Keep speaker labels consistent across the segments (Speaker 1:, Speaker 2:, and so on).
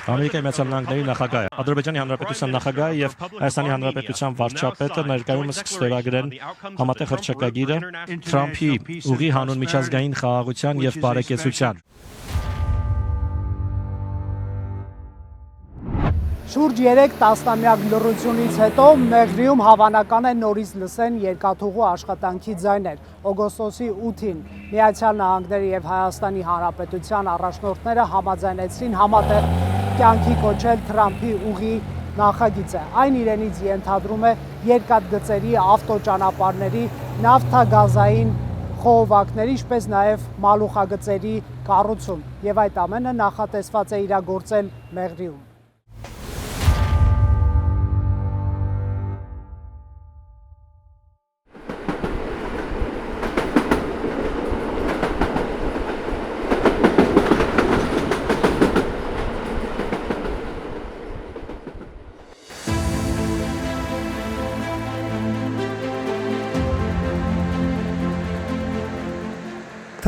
Speaker 1: Ամերիկայի Միացյալ Նահանգների նախագահը, Ադրբեջանի Հանրապետության նախագահը եւ Հայաստանի Հանրապետության վարչապետը ներկայումս կստորագրեն համատեղ հռչակագիրը Թրամփի ուղի հանուն միջազգային խաղաղության եւ բարեկեցության։
Speaker 2: Շուրջ 3 տասնամյակ լռությունից հետո Մեղրիում հավանական է նորից լսեն երկաթուղու աշխատանքի ձայներ։ Օգոստոսի 8-ին Միացյալ Նահանգների եւ Հայաստանի Հանրապետության առաջնորդները համաձայնեցին համատեղ կյանքի կոչել Թրամփի ուղի նախագիծը։ Այն իրենից ենթադրում է երկաթգծերի, ավտոճանապարհների, նավթագազային խողովակների, ինչպես նաեւ մալուխագծերի կառուցում։ Եվ այդ ամենը նախատեսված է իրագործել Մեղրիում։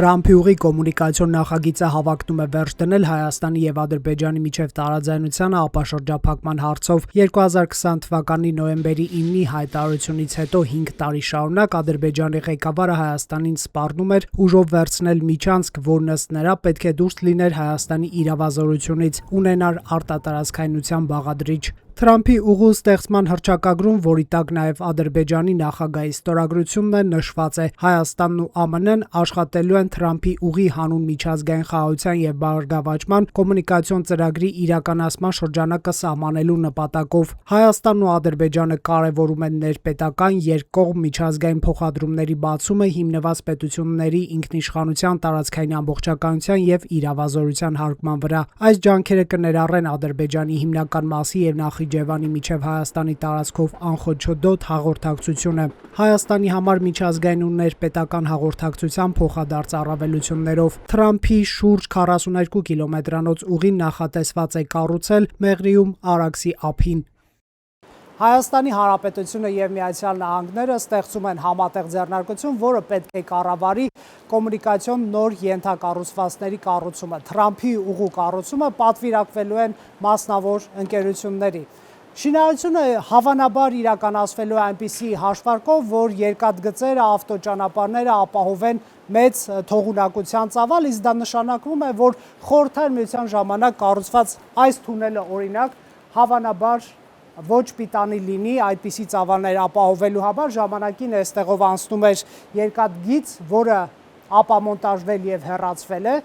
Speaker 2: Թրամփի ուղի կոմունիկացիոն նախագիծը հավակնում է վերջ դնել Հայաստանի եւ Ադրբեջանի միջև տարաձայնությանը ապաշրջափակման հարցով 2020 թվականի նոյեմբերի 9-ի հայտարարությունից հետո 5 տարի շարունակ Ադրբեջանի ղեկավարը Հայաստանին սպառնում էր ուժով վերցնել միջանցք, որն ըստ նրա պետք է դուրս լիներ Հայաստանի իրավազորությունից, ունենար արտատարածքայնության բաղադրիչ։ Թրամփի ուղու ստեղծման հռչակագրում, որի տակ նաև Ադրբեջանի նախագահի ստորագրությունն է, նշված է. Հայաստանն ու ԱՄՆ-ն աշխատելու են Թրամփի ուղի հանուն միջազգային խաղաղության եւ բարգավաճման կոմունիկացիոն ծրագրի իրականացման շրջանակը սահմանելու նպատակով։ Հայաստանն ու Ադրբեջանը կարևորում են ներպետական երկկողմ միջազգային փոխադրումների բացումը հիմնված պետությունների ինքնիշխանության, տարածքային ամբողջականության եւ իրավազորության հարգման վրա։ Այս ջանքերը կներառեն Ադրբեջանի հիմնական մասի եւ Նախիջևանի միջև Հայաստանի տարածքով անխոչոդոտ հաղորդակցությունը, Հայաստանի համար միջազգային ու ներպետական հաղորդակցության փոխադարձ առավելություններով։ Թրամփի շուրջ 42 կիլոմետրանոց ուղին նախատեսված է կառուցել Մեղրիում Արաքսի ափին։ Հայաստանի Հանրապետությունը եւ Միացյալ Նահանգները ստեղծում են համատեղ ձեռնարկություն, որը պետք է կառավարի կոմունիկացիոն նոր ենթակառուցվածքների կառուցումը։ Թրամփի ուղու կառուցումը պատվիրակվելու են մասնավոր ընկերությունների։ Շինարարությունը հավանաբար իրականացվելու է այնպիսի հաշվարկով, որ երկաթգծերը, ավտոճանապարհները ապահովեն մեծ թողունակության ծավալ, իսկ դա նշանակում է, որ Խորհրդային Միության ժամանակ կառուցված այս թունելը օրինակ հավանաբար ոչ պիտանի լինի այդպիսի ծավալներ ապահովելու համար, ժամանակին այստեղով անցնում էր երկաթգիծ, որը ապամոնտաժվել եւ հեռացվել է։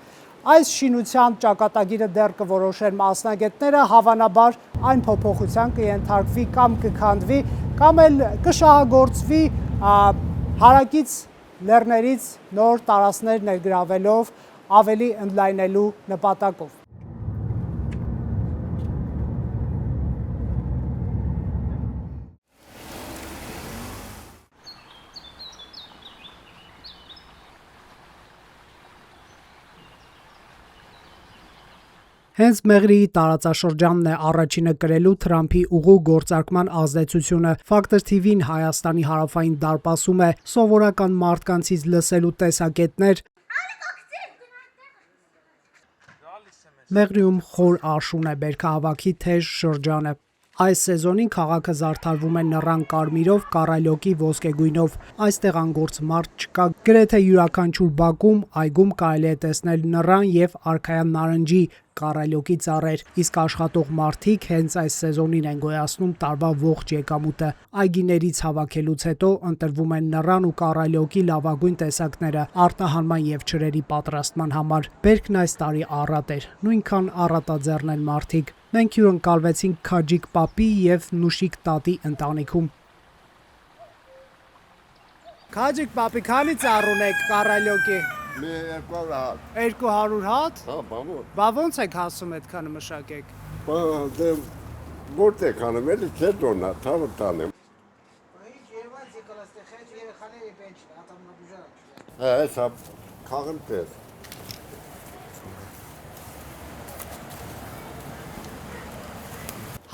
Speaker 2: Այս շինության ճակատագիրը դեռ կորոշեն մասնագետները, հավանաբար այն փոփոխության կենթարկվի կամ կքանդվի, կամ էլ կշահագործվի հարակից լեռներից նոր տարածքներ ներգրավելով ավելի ընդլայնելու նպատակով։ Հենց Մեղրիի տարածաշրջանն է առաջինը կրելու Թրամփի ուղու գործարկման ազդեցությունը։ Factor TV-ն Հայաստանի հարավային դարպասում է սովորական մարդկանցից լսելու տեսակետներ։ Մեղրիում խոր աշուն է, բերքահավաքի թեժ շրջանը։ Այս սեզոնին քաղաքը զարդարվում է նռան կարմիրով, կառալյոկի ոսկեգույնով։ Այստեղ անգործ մարդ չկա։ Գրեթե յուրաքանչյուր բակում, այգում կարելի է տեսնել նռան եւ արքայան նարնջի, կառալյոկի ծառեր, իսկ աշխատող մարդիկ հենց այս սեզոնին են գոյացնում տարվա ողջ եկամուտը։ Այգիներից հավաքելուց հետո ընտրվում են նռան ու կառալյոկի լավագույն տեսակները արտահանման եւ ջրերի պատրաստման համար։ Բերքն այս տարի առատ էր, նույնքան առատաձեռն են մարդիկ։ Մենք հյուրընկալվեցինք Քաջիկ պապի եւ Նուշիկ տատի ընտանիքում։ Քաջիկ պապի, քանի ծառ ունեք կառալյոկի։ 200 հատ։ Բա ոնց եք հասում այդքանը մշակեք։
Speaker 3: Որտե՞ք անում էլի չէ դոնա, թավը տանեմ։ Հեսա քաղեմ պես։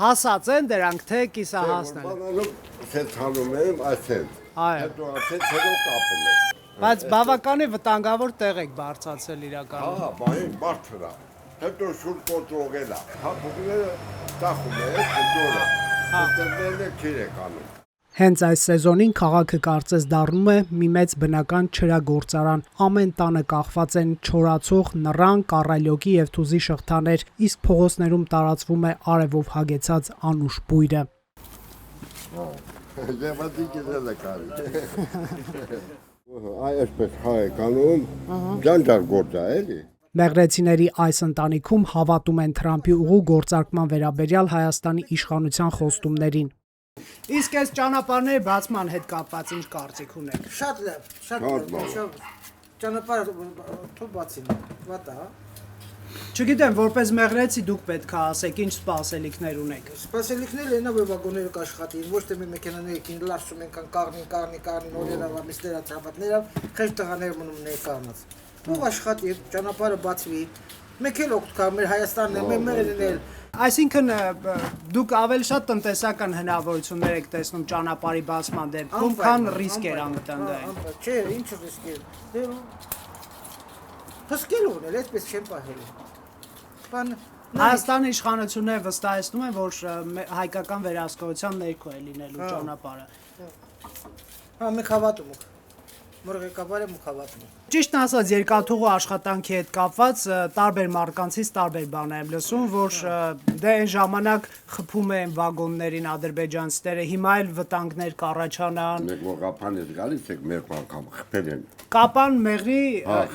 Speaker 2: Հասած են դրանք թե կիսահասն են։
Speaker 3: Բանալում սենց հանում եմ այսենց։ Հետո ասենց հետո կապում եմ։
Speaker 2: Բայց բավականին վտանգավոր տեղ եք բարձացել իրականում։
Speaker 3: Հա, բային բարդ հրա։ Հետո շուտ կոտրողելա։ Հապուկները տախում է, դորը։ Դերները քիր է կանում։
Speaker 2: Հենց այս սեզոնին քաղաքը կարծես դառնում է մի մեծ բնական չրագործարան։ Ամեն տանը կախված են չորացող նռան, կառալյոկի եւ թուզի շղթաներ, իսկ փողոցներում տարածվում է արևով հագեցած անուշ բույրը։
Speaker 3: Այսպես խաղ է կանում, ջանջար գործ է, էլի։
Speaker 2: Մեղրեցիների այս ընտանիքում հավատում են Թրամփի ուղու գործարկման վերաբերյալ Հայաստանի իշխանության խոստումներին։ Իսկ այս ճանապարհների բացման հետ կապված ինչ կարծիք ունեք։
Speaker 4: Շատ լավ, շատ լավ։ Ճանապարհը թող բացին, վատա։
Speaker 2: Չգիտեմ, որպես մեղրեցի դուք պետք է ասեք, ինչ սպասելիքներ ունեք։
Speaker 4: Սպասելիքները այնա որ վագոնները կաշխատին, ոչ թե մի մեքենաների կին լարսում են կառնի, օրերը ամիսները ծավալները, խես տղաներ մնում ներկայանաց։ Թող աշխատի, ճանապարհը բացվի։ Մեկ էլ օգտկար մեր Հայաստանն է, մեր մեղրերն էլ։
Speaker 2: Այսինքն դուք ավելի շատ տնտեսական հնարավորություններ եք տեսնում ճանապարհի բացման դեպքում, քան ռիսկեր անվտանգային։
Speaker 4: Չէ, ինչ ռիսկեր։ Հսկել ունել, այդպես չեն պահել։
Speaker 2: Հայաստանի իշխանությունները վստահեցնում են, որ հայկական վերահսկողության ներքո է լինելու ճանապարհը։
Speaker 4: Հա, մենք հավատում ենք։ Մորգեկաբարը մուքավատում։
Speaker 2: Ճիշտն ասած, երկաթուղու աշխատանքի հետ կապված տարբեր մարկանցից տարբեր բան եմ լսում, որ դե այն ժամանակ խփում են վագոններին ադրբեջանցիները, հիմա էլ վտանգներ կառաջանան։
Speaker 3: Մեկ ողափան է գալիս եք մեր անգամ խփել են։
Speaker 2: Կապան մեղրի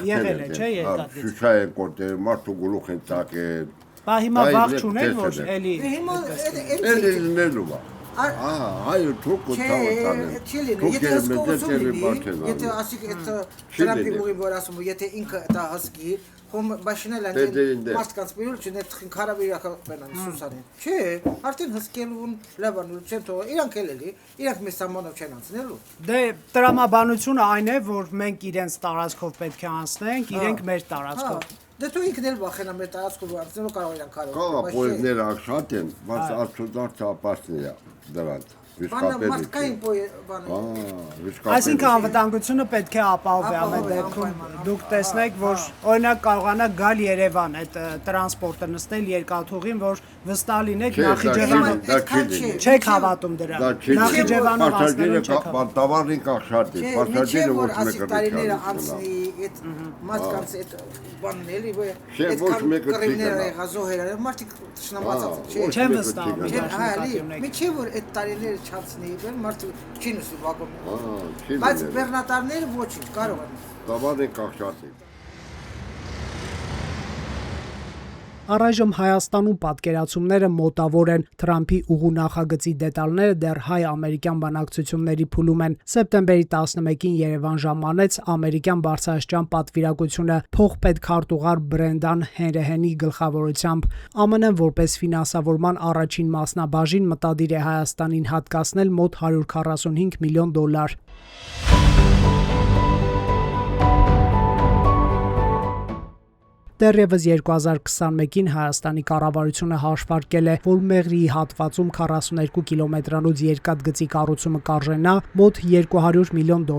Speaker 2: եղել է, չէ՞, երկաթից։
Speaker 3: Շուշա են կոտրել, մարդու գլուխ են ծակել։
Speaker 2: Բա հիմա վաղ չունեն, որ էլի։
Speaker 4: Հիմա
Speaker 3: էլի լինելու է։ Այո, թուք կտավը
Speaker 4: եթե ասիկ այդ Թրամփի ուղին որ ասում եթե ինքը դա հասկի հոմ բաշինել են մարդկանց բերել չներ թխին քարավիրակը բանան սուսանին չէ արդեն հսկելուն լավանու չեն թող իրանք էլի իրանք մեզ սահմանով չեն անցնելու
Speaker 2: դե տրամաբանությունը այն է որ մենք իրենց տարածքով պետք է անցնենք իրենք մեր տարածքով
Speaker 4: Դե դու ինքն էլ վախենա մեր տարածքով անցնելու կարող իրանք կարող
Speaker 3: Կողա պոյզները շատ են բայց արդյունք ապասնի է դրանց
Speaker 2: Այսինքն անվտանգությունը պետք է ապահովի ամեն դեպքում դուք տեսնեք որ օրինակ կարողանա գալ Երևան այդ տրանսպորտը նստել երկաթուղին որ վստահ լինեք Նախիջևանը չեք հավատում դրան Նախիջևանով հասնելուն չեք
Speaker 3: Տավարին կախշատի
Speaker 4: Պասաժիրը ոչ մեկը տարիները անցնի այդ մարդկանց այդ բանն էլի այդ կռիվները եղազոհերը մարդիկ շնամացած
Speaker 2: չեն վստահում
Speaker 4: Միջև որ այդ տարիները չացնի, մարդը չի նստի վագոնում Բայց բեռնատարները ոչինչ, կարող են
Speaker 3: Տավան են կախշատի
Speaker 2: Առայժմ Հայաստանում պատկերացումները մոտավոր են Թրամփի ուղու նախագծի դետալները դեռ հայ-ամերիկյան բանակցությունների փուլում են Սեպտեմբերի 11-ին Երևան ժամանեց ամերիկյան բարձրաստիճան պատվիրակությունը փոխպետքարտուղար Բրենդան Հենրեհենի գլխավորությամբ ԱՄՆ-ն որպես ֆինանսավորման առաջին մասնաբաժին մտադիր է Հայաստանին հատկացնել մոտ $145 միլիոն Դեռևս 2021-ին Հայաստանի կառավարությունը հաշվարկել է, որ մեղրի հատվածում 42 կիլոմետրանոց երկաթգծի կառուցումը կարժենա մոտ $200 միլիոն,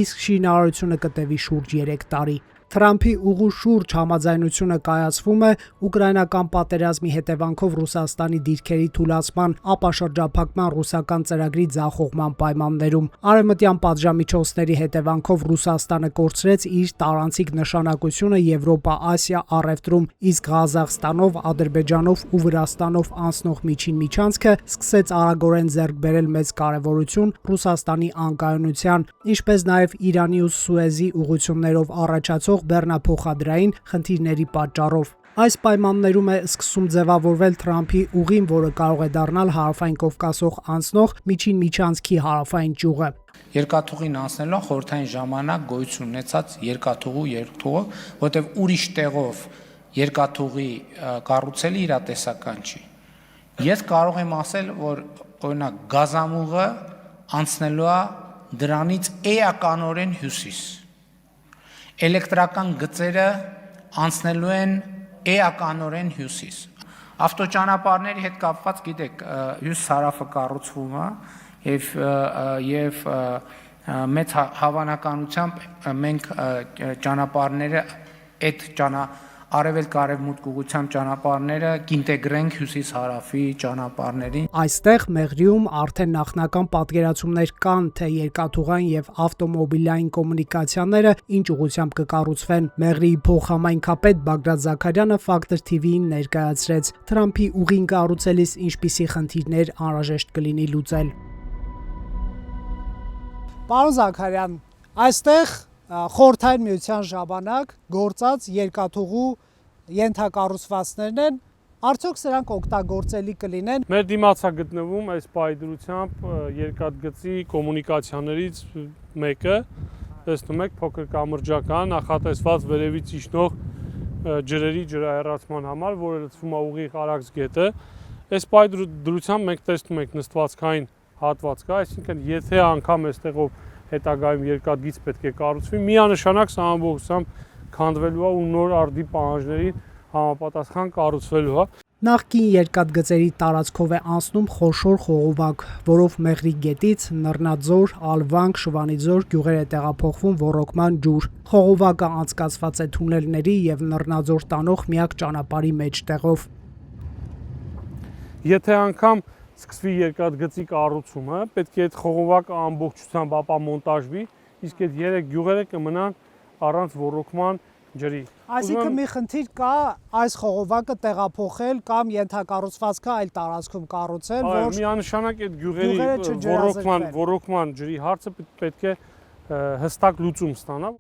Speaker 2: իսկ շինարարությունը կտևի շուրջ 3 տարի։ Թրամփի ուղու շուրջ համաձայնությունը կայացվում է ուկրաինական պատերազմի հետևանքով Ռուսաստանի դիրքերի թուլացման ապաշրջափակման ռուսական ծրագրի ձախողման պայմաններում։ Արևմտյան պատժամիջոցների հետևանքով Ռուսաստանը կորցրեց իր տարանցիկ նշանակությունը Եվրոպա-Ասիա առևտրում, իսկ Ղազախստանով, Ադրբեջանով ու Վրաստանով անցնող միջին միջանցքը սկսեց արագորեն ձեռք բերել մեծ կարևորություն Ռուսաստանի անկայունության, ինչպես նաև Իրանի ու Սուեզի ուղղություններով առաջացող բեռնափոխադրային խնդիրների պատճառով։ Այս պայմաններում է սկսում ձևավորվել Թրամփի ուղին, որը կարող է դառնալ հարավային Կովկասով անցնող միջին միջանցքի հարավային ճյուղը։
Speaker 5: Երկաթուղին անցնելուն խորհրդային ժամանակ գոյություն ունեցած երկաթուղու երկթուղը, որտեղ ուրիշ տեղով երկաթուղի կառուցելը իրատեսական չի։ Ես կարող եմ ասել, որ օրինակ գազամուղը անցնելու է դրանից էականորեն հյուսիս։ Էլեկտրական գծերը անցնելու են էականորեն հյուսիս։ Ավտոճանապարհների հետ կապված գիտեք, հյուս-հարավը կառուցվում է եւ մեծ հավանականությամբ մենք ճանապարհները այդ արևելք-արևմուտք ուղղությամբ ճանապարհները կինտեգրենք հյուսիս-հարավի ճանապարհներին։
Speaker 2: Այստեղ Մեղրիում արդեն նախնական պատկերացումներ կան, թե երկաթուղային եւ ավտոմոբիլային կոմունիկացիաները ինչ ուղղությամբ կկառուցվեն։ Մեղրիի փոխհամայնքապետ Բագրատ Զաքարյանը Factor TV-ին ներկայացրեց Թրամփի ուղին կառուցելիս ինչպիսի խնդիրներ անհրաժեշտ կլինի լուծել։ Պարոն Զաքարյան, այստեղ խորհրդային միության ժամանակ գործած երկաթուղու ենթակառուցվածքներն են, արդյոք սրանք օգտագործելի կլինեն։
Speaker 6: Մեր դիմաց է գտնվում այս պայդրությամբ երկաթգծի կոմունիկացիաներից մեկը, տեսնում եք, փոքր կամրջական, նախատեսված վերևից իջնող ջրերի ջրահեռացման համար, որը լցվում է ուղիղ Արաքս գետը։ Այս պայդրությամբ մենք տեսնում ենք նստվածքային հատված կա, այսինքն եթե անգամ այստեղով հետագայում երկաթգիծ պետք է կառուցվի, միանշանակ սա ամբողջությամբ քանդվելու է ու նոր արդի պահանջներին համապատասխան կառուցվելու է։
Speaker 2: Նախկին երկաթգծերի տարածքով է անցնում խոշոր խողովակ, որով Մեղրի գետից Նռնաձոր, Ալվանք, Շվանիձոր գյուղեր է տեղափոխվում ոռոգման ջուր։ Խողովակը անցկացված է թունելների եւ Նռնաձոր տանող միակ ճանապարհի մեջտեղով։
Speaker 6: Եթե անգամ սկսվի երկաթգծի կառուցումը, պետք է այդ խողովակը ամբողջությամբ ապամոնտաժվի, իսկ այդ 3 գյուղերը կմնան առանց ոռոգման ջրի։
Speaker 2: Այսինքն մի խնդիր կա այս խողովակը տեղափոխել կամ ենթակառուցվածքը այլ տարածքում կառուցել,
Speaker 6: որ միանշանակ այդ գյուղերի ոռոգման ջրի հարցը պետք է հստակ լուծում ստանա։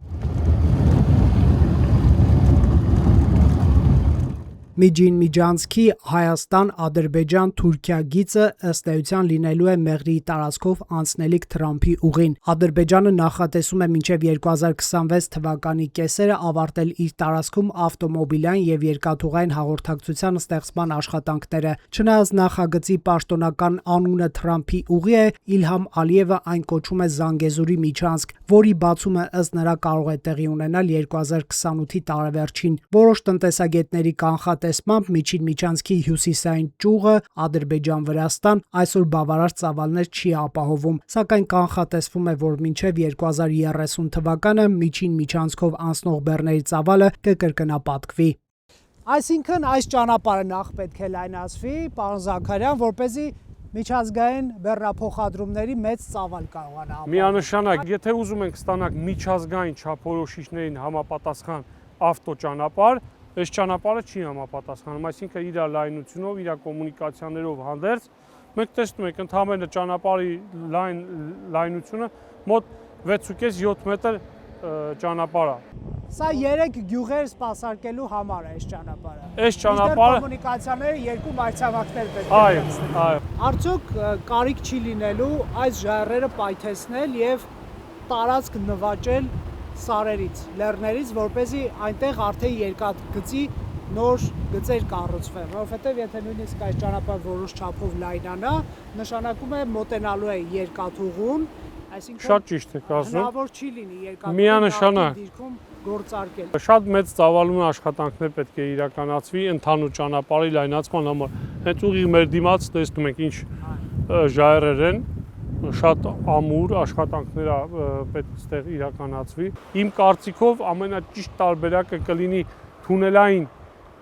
Speaker 2: Միջին Միջանցքի Հայաստան-Ադրբեջան-Թուրքիա գիծը ըստ էության լինելու է Մեղրիի տարածքով անցնելիք Թրամփի ուղին։ Ադրբեջանը նախատեսում է մինչև 2026 թվականի կեսերը ավարտել իր տարածքում ավտոմոբիլային եւ երկաթուղային հաղորդակցության ստեղծման աշխատանքները։ Չնայած նախագծի պաշտոնական անունը Թրամփի ուղի է, Իլհամ Ալիևը այն կոչում է Զանգեզուրի միջանցք, որի բացումը ըստ նրա կարող է տեղի ունենալ 2028-ի տարեվերջին։ Որոշ տնտեսագետների կանխատեսմամբ Միջին Միջանցքի հյուսիսային ճյուղը Ադրբեջան-Վրաստան այսօր բավարար ծավալներ չի ապահովում, սակայն կանխատեսվում է, որ մինչև 2030 թվականը Միջին Միջանցքով անցնող բեռների ծավալը կկրկնապատկվի։ Այսինքն այս ճանապարհը նախ պետք է լայնացվի, պարոն Զաքարյան, որպեսզի միջազգային բեռնափոխադրումների մեծ ծավալ կարողանա ապահովել։
Speaker 6: Միանշանակ, եթե ուզում ենք ստանալ միջազգային չափորոշիչներին համապատասխան ավտոճանապարհ, այս ճանապարհը չի համապատասխանում, այսինքն իր լայնությունով, իր կոմունիկացիաներով հանդերձ մենք տեսնում ենք ընդհանրապես ճանապարհի լայնությունը մոտ 6.5-7 մետր ճանապարհ է։
Speaker 2: Սա 3 գյուղեր սպասարկելու համար է այս ճանապարհը։
Speaker 6: Այս ճանապարհը
Speaker 2: կոմունիկացիաները 2 մայրցամաքներ պետք է
Speaker 6: այո,
Speaker 2: ունենան։
Speaker 6: այո։
Speaker 2: Արդյոք կարիք չի լինելու այս ժայռերը պայթեցնել եւ տարածք նվաճել սարերից, լեռներից, որպեսզի այնտեղ արդեն երկաթգծի նոր գծեր կառուցվեն, որովհետև եթե նույնիսկ այս ճանապարհը որոշ չափով լայնանա, նշանակում է մոտենալու է երկաթուղուն, այսինքն
Speaker 6: շատ ճիշտ եք ասում։
Speaker 2: հնարավոր չի լինի երկաթուղի
Speaker 6: Միանշանակ
Speaker 2: դիրքում գործարկել։
Speaker 6: Շատ մեծ ծավալուն աշխատանքներ պետք է իրականացվի ընդհանուր ճանապարհի լայնացման համար։ Հենց ուղիղ մեր դիմաց տեսնում ենք ինչ ժայռեր են, շատ ամուր աշխատանքներ պետք է ստեղ իրականացվի։ Իմ կարծիքով ամենաճիշտ տարբերակը կլինի թունելային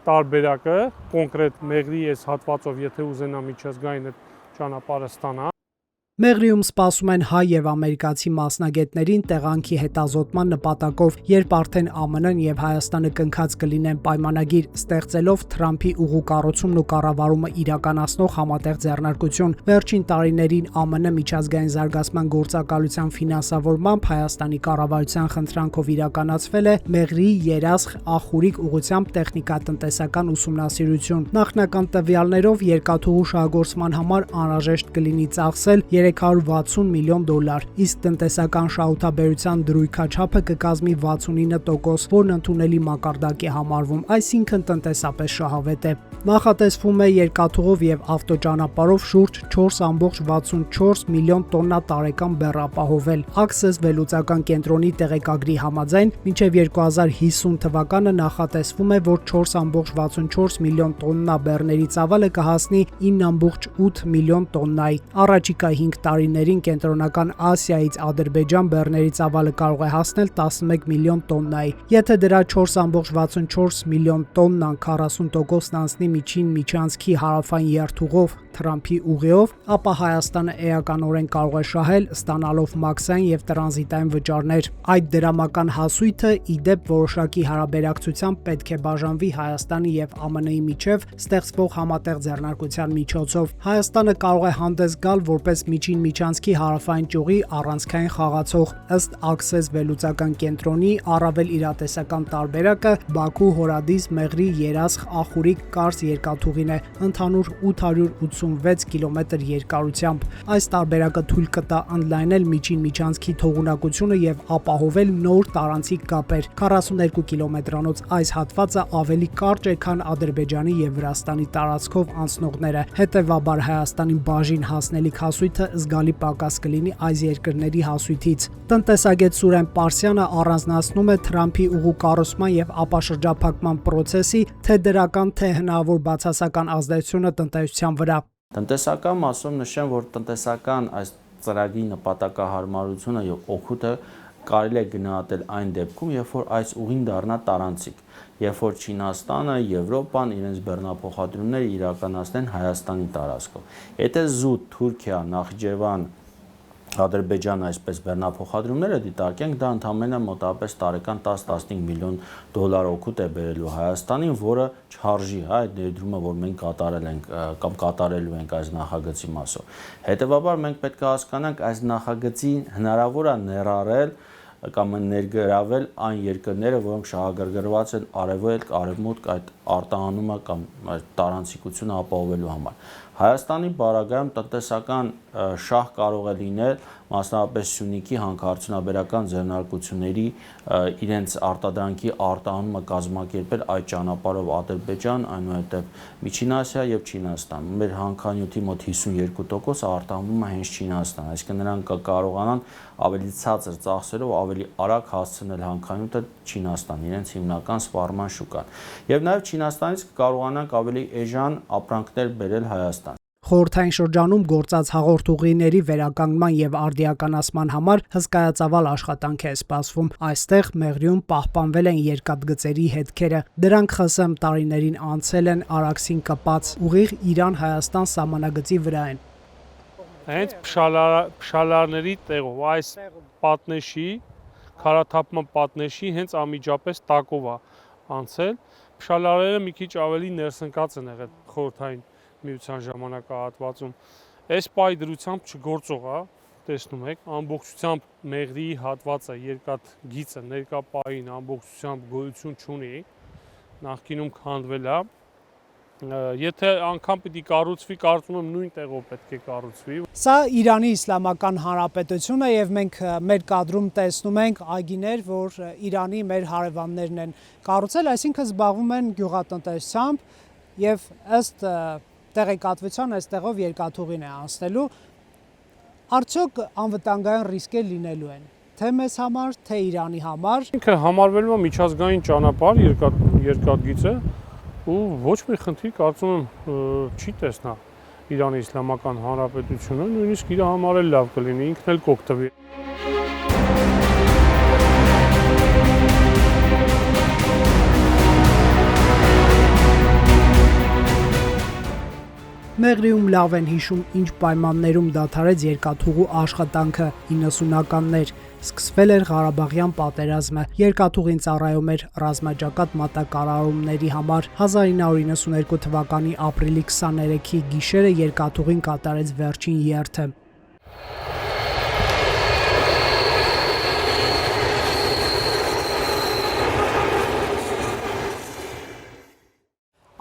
Speaker 6: տարբերակը, կոնկրետ Մեղրիի այս հատվածով, եթե ուզենա միջազգային այդ ճանապարհը ստանա։
Speaker 2: Մեղրիում սպասում են հայ եւ ամերիկացի մասնագետներին տեղանքի հետազոտման նպատակով, երբ արդեն ԱՄՆ-ն եւ Հայաստանը կնքած կլինեն պայմանագիր ստեղծելով Թրամփի ուղու կառուցումն ու կառավարումը իրականացնող համատեղ ձեռնարկություն։ Վերջին տարիներին ԱՄՆ միջազգային զարգացման գործակալության ֆինանսավորմամբ Հայաստանի կառավարության խնդրանքով իրականացվել է Մեղրիի Երասխ-Ախուրիկ ուղղությամբ տեխնիկատնտեսական ուսումնասիրություն։ Նախնական տվյալներով երկաթուղու շահգործման համար անհրաժեշտ կլինի ծախսել $360 միլիոն, իսկ տնտեսական շահութաբերության դրույքաչափը կկազմի 69%, որն ընդունելի մակարդակ է համարվում, այսինքն տնտեսապես շահավետ է։ Նախատեսվում է երկաթուղով եւ ավտոճանապարհով շուրջ 4.64 միլիոն տոննա տարեկան բեռ ապահովել։ Access վերլուծական կենտրոնի տեղեկագրի համաձայն, մինչև 2050 թվականը նախատեսվում է, որ 4.64 միլիոն տոննա բեռների ծավալը կհասնի 9.8 միլիոն տոննայի։ Առաջիկա 5 տարիներին Կենտրոնական Ասիայից Ադրբեջան բեռների ծավալը կարող է հասնել 11 միլիոն տոննայի։ Եթե դրա 4.64 միլիոն տոննան 40%-ն անցնի միջին միջանցքի հարավային երթուղով Թրամփի ուղիով, ապա Հայաստանը էականորեն կարող է շահել, ստանալով մաքսային եւ տրանզիտային վճարներ։ Այդ դրամական հասույթը ի դեպ որոշակի հարաբերակցությամբ պետք է բաժանվի Հայաստանի եւ ԱՄՆ-ի միջև ստեղծվող համատեղ ձեռնարկության միջոցով։ Հայաստանը կարող է հանդես գալ որպես միջին միջանցքի հարավային ճյուղի առանցքային խաղացող։ Ըստ Access վերլուծական կենտրոնի առավել իրատեսական տարբերակը Բաքու Հորադիս Մեղրի Երասխ Ախուրիկ Կարս երկաթուղին է, ընդհանուր 886 կիլոմետր երկարությամբ։ Այս տարբերակը թույլ կտա ընդլայնել միջին միջանցքի թողունակությունը եւ ապահովել նոր տարանցիկ կապեր։ 42 կիլոմետրանոց այս հատվածը ավելի կարճ է, քան Ադրբեջանի եւ Վրաստանի տարածքով անցնողները։ Հետևաբար Հայաստանի բաժին հասնելիք հասույթը զգալի պակաս կլինի այս երկրների հասույթից։ Տնտեսագետ Սուրեն Պարսյանը առանձնացնում է Թրամփի ուղու կառուցման եւ ապաշրջափակման process-ի թե դրական, թե հնարավոր բացասական ազդեցությունը տնտեսության վրա։
Speaker 7: Տնտեսական մասում նշեմ, որ տնտեսական այս ծրագրի նպատակահարմարությունը եւ օգուտը կարելի է գնահատել այն դեպքում, երբ որ այս ուղին դառնա տարանցիկ, երբ որ Չինաստանը, Եվրոպան իրենց բեռնափոխադրումները իրականացնեն Հայաստանի տարածքով։ Եթե զուտ Թուրքիա, Նախիջևան, Ադրբեջան այսպես բեռնափոխադրումները դիտարկենք, դա ընդամենը մոտավորապես տարեկան 10-15 միլիոն դոլար օգուտ է բերելու Հայաստանին, որը չարժի այդ ներդրումը, որ մենք կատարել ենք կամ կատարելու ենք այս նախագծի մասով։ Հետևաբար մենք պետք է հասկանանք այս նախագծի հնարավոր է ներառել կամ ներգրավել այն երկրները, որոնք շահագրգռված են արևելք, արևմուտք այդ արտահանումը կամ տարանցիկությունը ապահովելու համար։ Հայաստանի բարագայում տնտեսական շահ կարող է լինել մասնավորապես Սյունիքի հանքարդյունաբերական ձեռնարկությունների իրենց արտադրանքի արտահանումը կազմակերպել այդ ճանապարհով Ադրբեջան, այնուհետև Միջին Ասիա եւ Չինաստան։ Մեր հանքանյութի մոտ 52% արտահանվում է հենց Չինաստան, այսինքն նրանք կկարողանան ավելի ցածր ծախսերով ավելի արագ հասցնել հանքանյութը Չինաստան, իրենց հիմնական սպառման շուկան։ Եվ նաեւ Չինաստանից կկարողանանք ավելի էժան ապրանքներ բերել Հայաստան։
Speaker 2: Խորհրդային շրջանում գործած հաղորդուղիների վերականգնման եւ արդիականացման համար հսկայածավալ աշխատանք է սպասվում։ Այստեղ Մեղրիում պահպանվել են երկաթգծերի հետքերը։ Դրանք ԽՍՀՄ տարիներին անցել են Արաքսին կպած ուղիղ Իրան-Հայաստան սահմանագծի վրա են։
Speaker 6: Հենց փշալարների տեղով այս պատնեշի, քարաթափման պատնեշի հենց անմիջապես տակով է անցել։ Փշալարերը մի քիչ ավելի ներսնկած են եղել խորհրդային միության ժամանակահատվածում։ Այս պայդրությամբ չգործող է, տեսնում եք, ամբողջությամբ Մեղրի հատվածը, երկաթգիծը ներկա պահին ամբողջությամբ գոյություն չունի, նախկինում քանդվել է։ Եթե անգամ պիտի կառուցվի, կարծում եմ նույն տեղով պետք է կառուցվի։
Speaker 2: Սա Իրանի Իսլամական Հանրապետությունն է եւ մենք մեր կադրում տեսնում ենք այգիներ, որ Իրանի մեր հարևաններն են կառուցել, այսինքն զբաղվում են գյուղատնտեսությամբ եւ ըստ տեղեկատվության այստեղով երկաթուղին է անցնելու։ Արդյոք անվտանգային ռիսկեր լինելու են թե մեզ համար, թե Իրանի համար։
Speaker 6: Ինքը համարվելու է միջազգային ճանապարհ երկաթգիծը ու ոչ մի խնդիր կարծում եմ չի տեսնա Իրանի Իսլամական Հանրապետությունը, նույնիսկ իր համար էլ լավ կլինի, ինքն էլ կօգտվի։
Speaker 2: Մեղրիում լավ են հիշում, ինչ պայմաններում դադարեց երկաթուղու աշխատանքը 90-ականներ։ Սկսվել էր Ղարաբաղյան պատերազմը, երկաթուղին ծառայում էր ռազմաճակատ մատակարարումների համար։ 1992 թվականի ապրիլի 23-ի գիշերը երկաթուղին կատարեց վերջին երթը։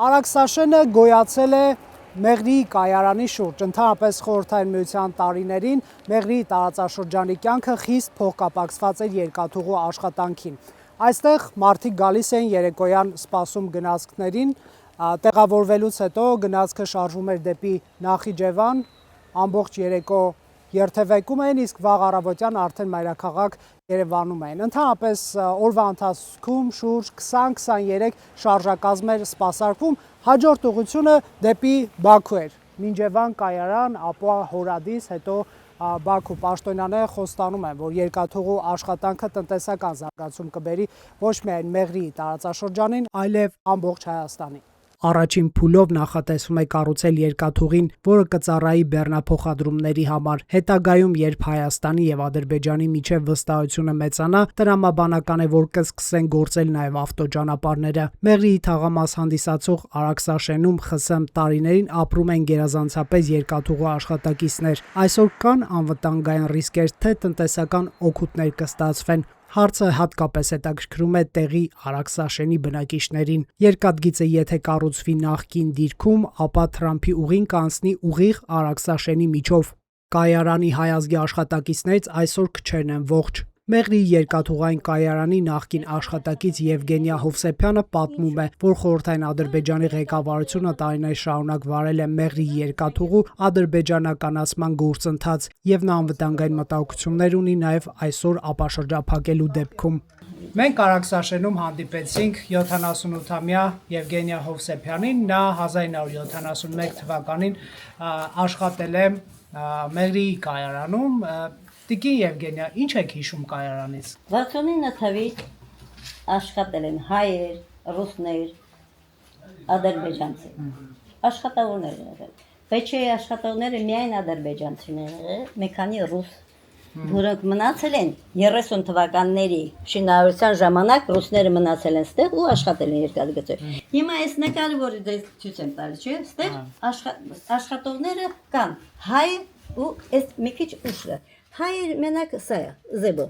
Speaker 2: Արաքսաշենը գոյացել է Մեղրի կայարանի շուրջ, ընդհանրապես խորհրդային միության տարիներին Մեղրի տարածաշրջանի կյանքը խիստ փոխկապակցված էր երկաթուղու աշխատանքին։ Այստեղ մարդիկ գալիս էին երեկոյան սպասում գնացքներին, տեղավորվելուց հետո գնացքը շարժվում էր դեպի Նախիջևան, ամբողջ երեկո երթևեկում էին, իսկ վաղ առավոտյան արդեն մայրաքաղաք Երևանում էին։ Ընդհանրապես օրվա ընթացքում շուրջ 20-23 շարժակազմեր սպասարկվում, հաջորդ ուղղությունը դեպի Բաքու էր։ Մինջևան կայարան, ապա Հորադիս, հետո Բաքու պաշտոնյաները խոստանում են, որ երկաթուղու աշխատանքը տնտեսական զարգացում կբերի ոչ միայն Մեղրիի տարածաշրջանին, այլև ամբողջ Հայաստանին։ Առաջին փուլով նախատեսվում է կառուցել երկաթուղին, որը կծառայի բեռնափոխադրումների համար։ Հետագայում, երբ Հայաստանի եւ Ադրբեջանի միջև վստահությունը մեծանա, տրամաբանական է, որ կսկսեն գործել նաեւ ավտոճանապարհները։ Մեղրիի թաղամաս հանդիսացող Արաքսաշենում ԽՍՀՄ տարիներին ապրում են գերազանցապես երկաթուղու աշխատակիցներ։ Այսօր կան անվտանգային ռիսկեր, թե տնտեսական օգուտներ կստացվեն։ Հարցը հատկապես հետաքրքրում է տեղի Արաքսաշենի բնակիչներին։ Երկաթգիծը եթե կառուցվի նախկին դիրքում, ապա Թրամփի ուղին կանցնի ուղիղ Արաքսաշենի միջով։ Կայարանի հայ ազգի աշխատակիցներից այսօր քչերն են ողջ։ Մեղրիի երկաթուղային կայարանի նախկին աշխատակից Եվգենիա Հովսեփյանը պատմում է, որ խորհրդային Ադրբեջանի ղեկավարությունը տարիներ շարունակ վարել է Մեղրիի երկաթուղու ադրբեջանականացման գործընթաց, եւ նա անվտանգային մտահոգություններ ունի նաեւ այսօր ապաշրջափակելու դեպքում։ Մենք Արաքսաշենում հանդիպեցինք 78-ամյա Եվգենիա Հովսեփյանին, նա 1971 թվականին աշխատել է Մեղրիի կայարանում։ Տիկին Եվգենիա, ինչ եք հիշում կայարանից։
Speaker 8: 69 թվականին աշխատել են հայեր, ռուսներ, ադրբեջանցի։ Աշխատավորներ են եղել։ Բայց չէ աշխատողները միայն ադրբեջանցիներ են, մի քանի ռուս, որոնք մնացել են 30 թվականների շինարարության ժամանակ ռուսները մնացել են ստեղ ու աշխատել են երկաթգծում։ Հիմա այս նկարը, որը դες ցույց եմ տալիս, չէ՞, ստեղ աշխատողները կան հայ ու այս մի քիչ ուշը։ Հայեր մենակ սա է, զեբո,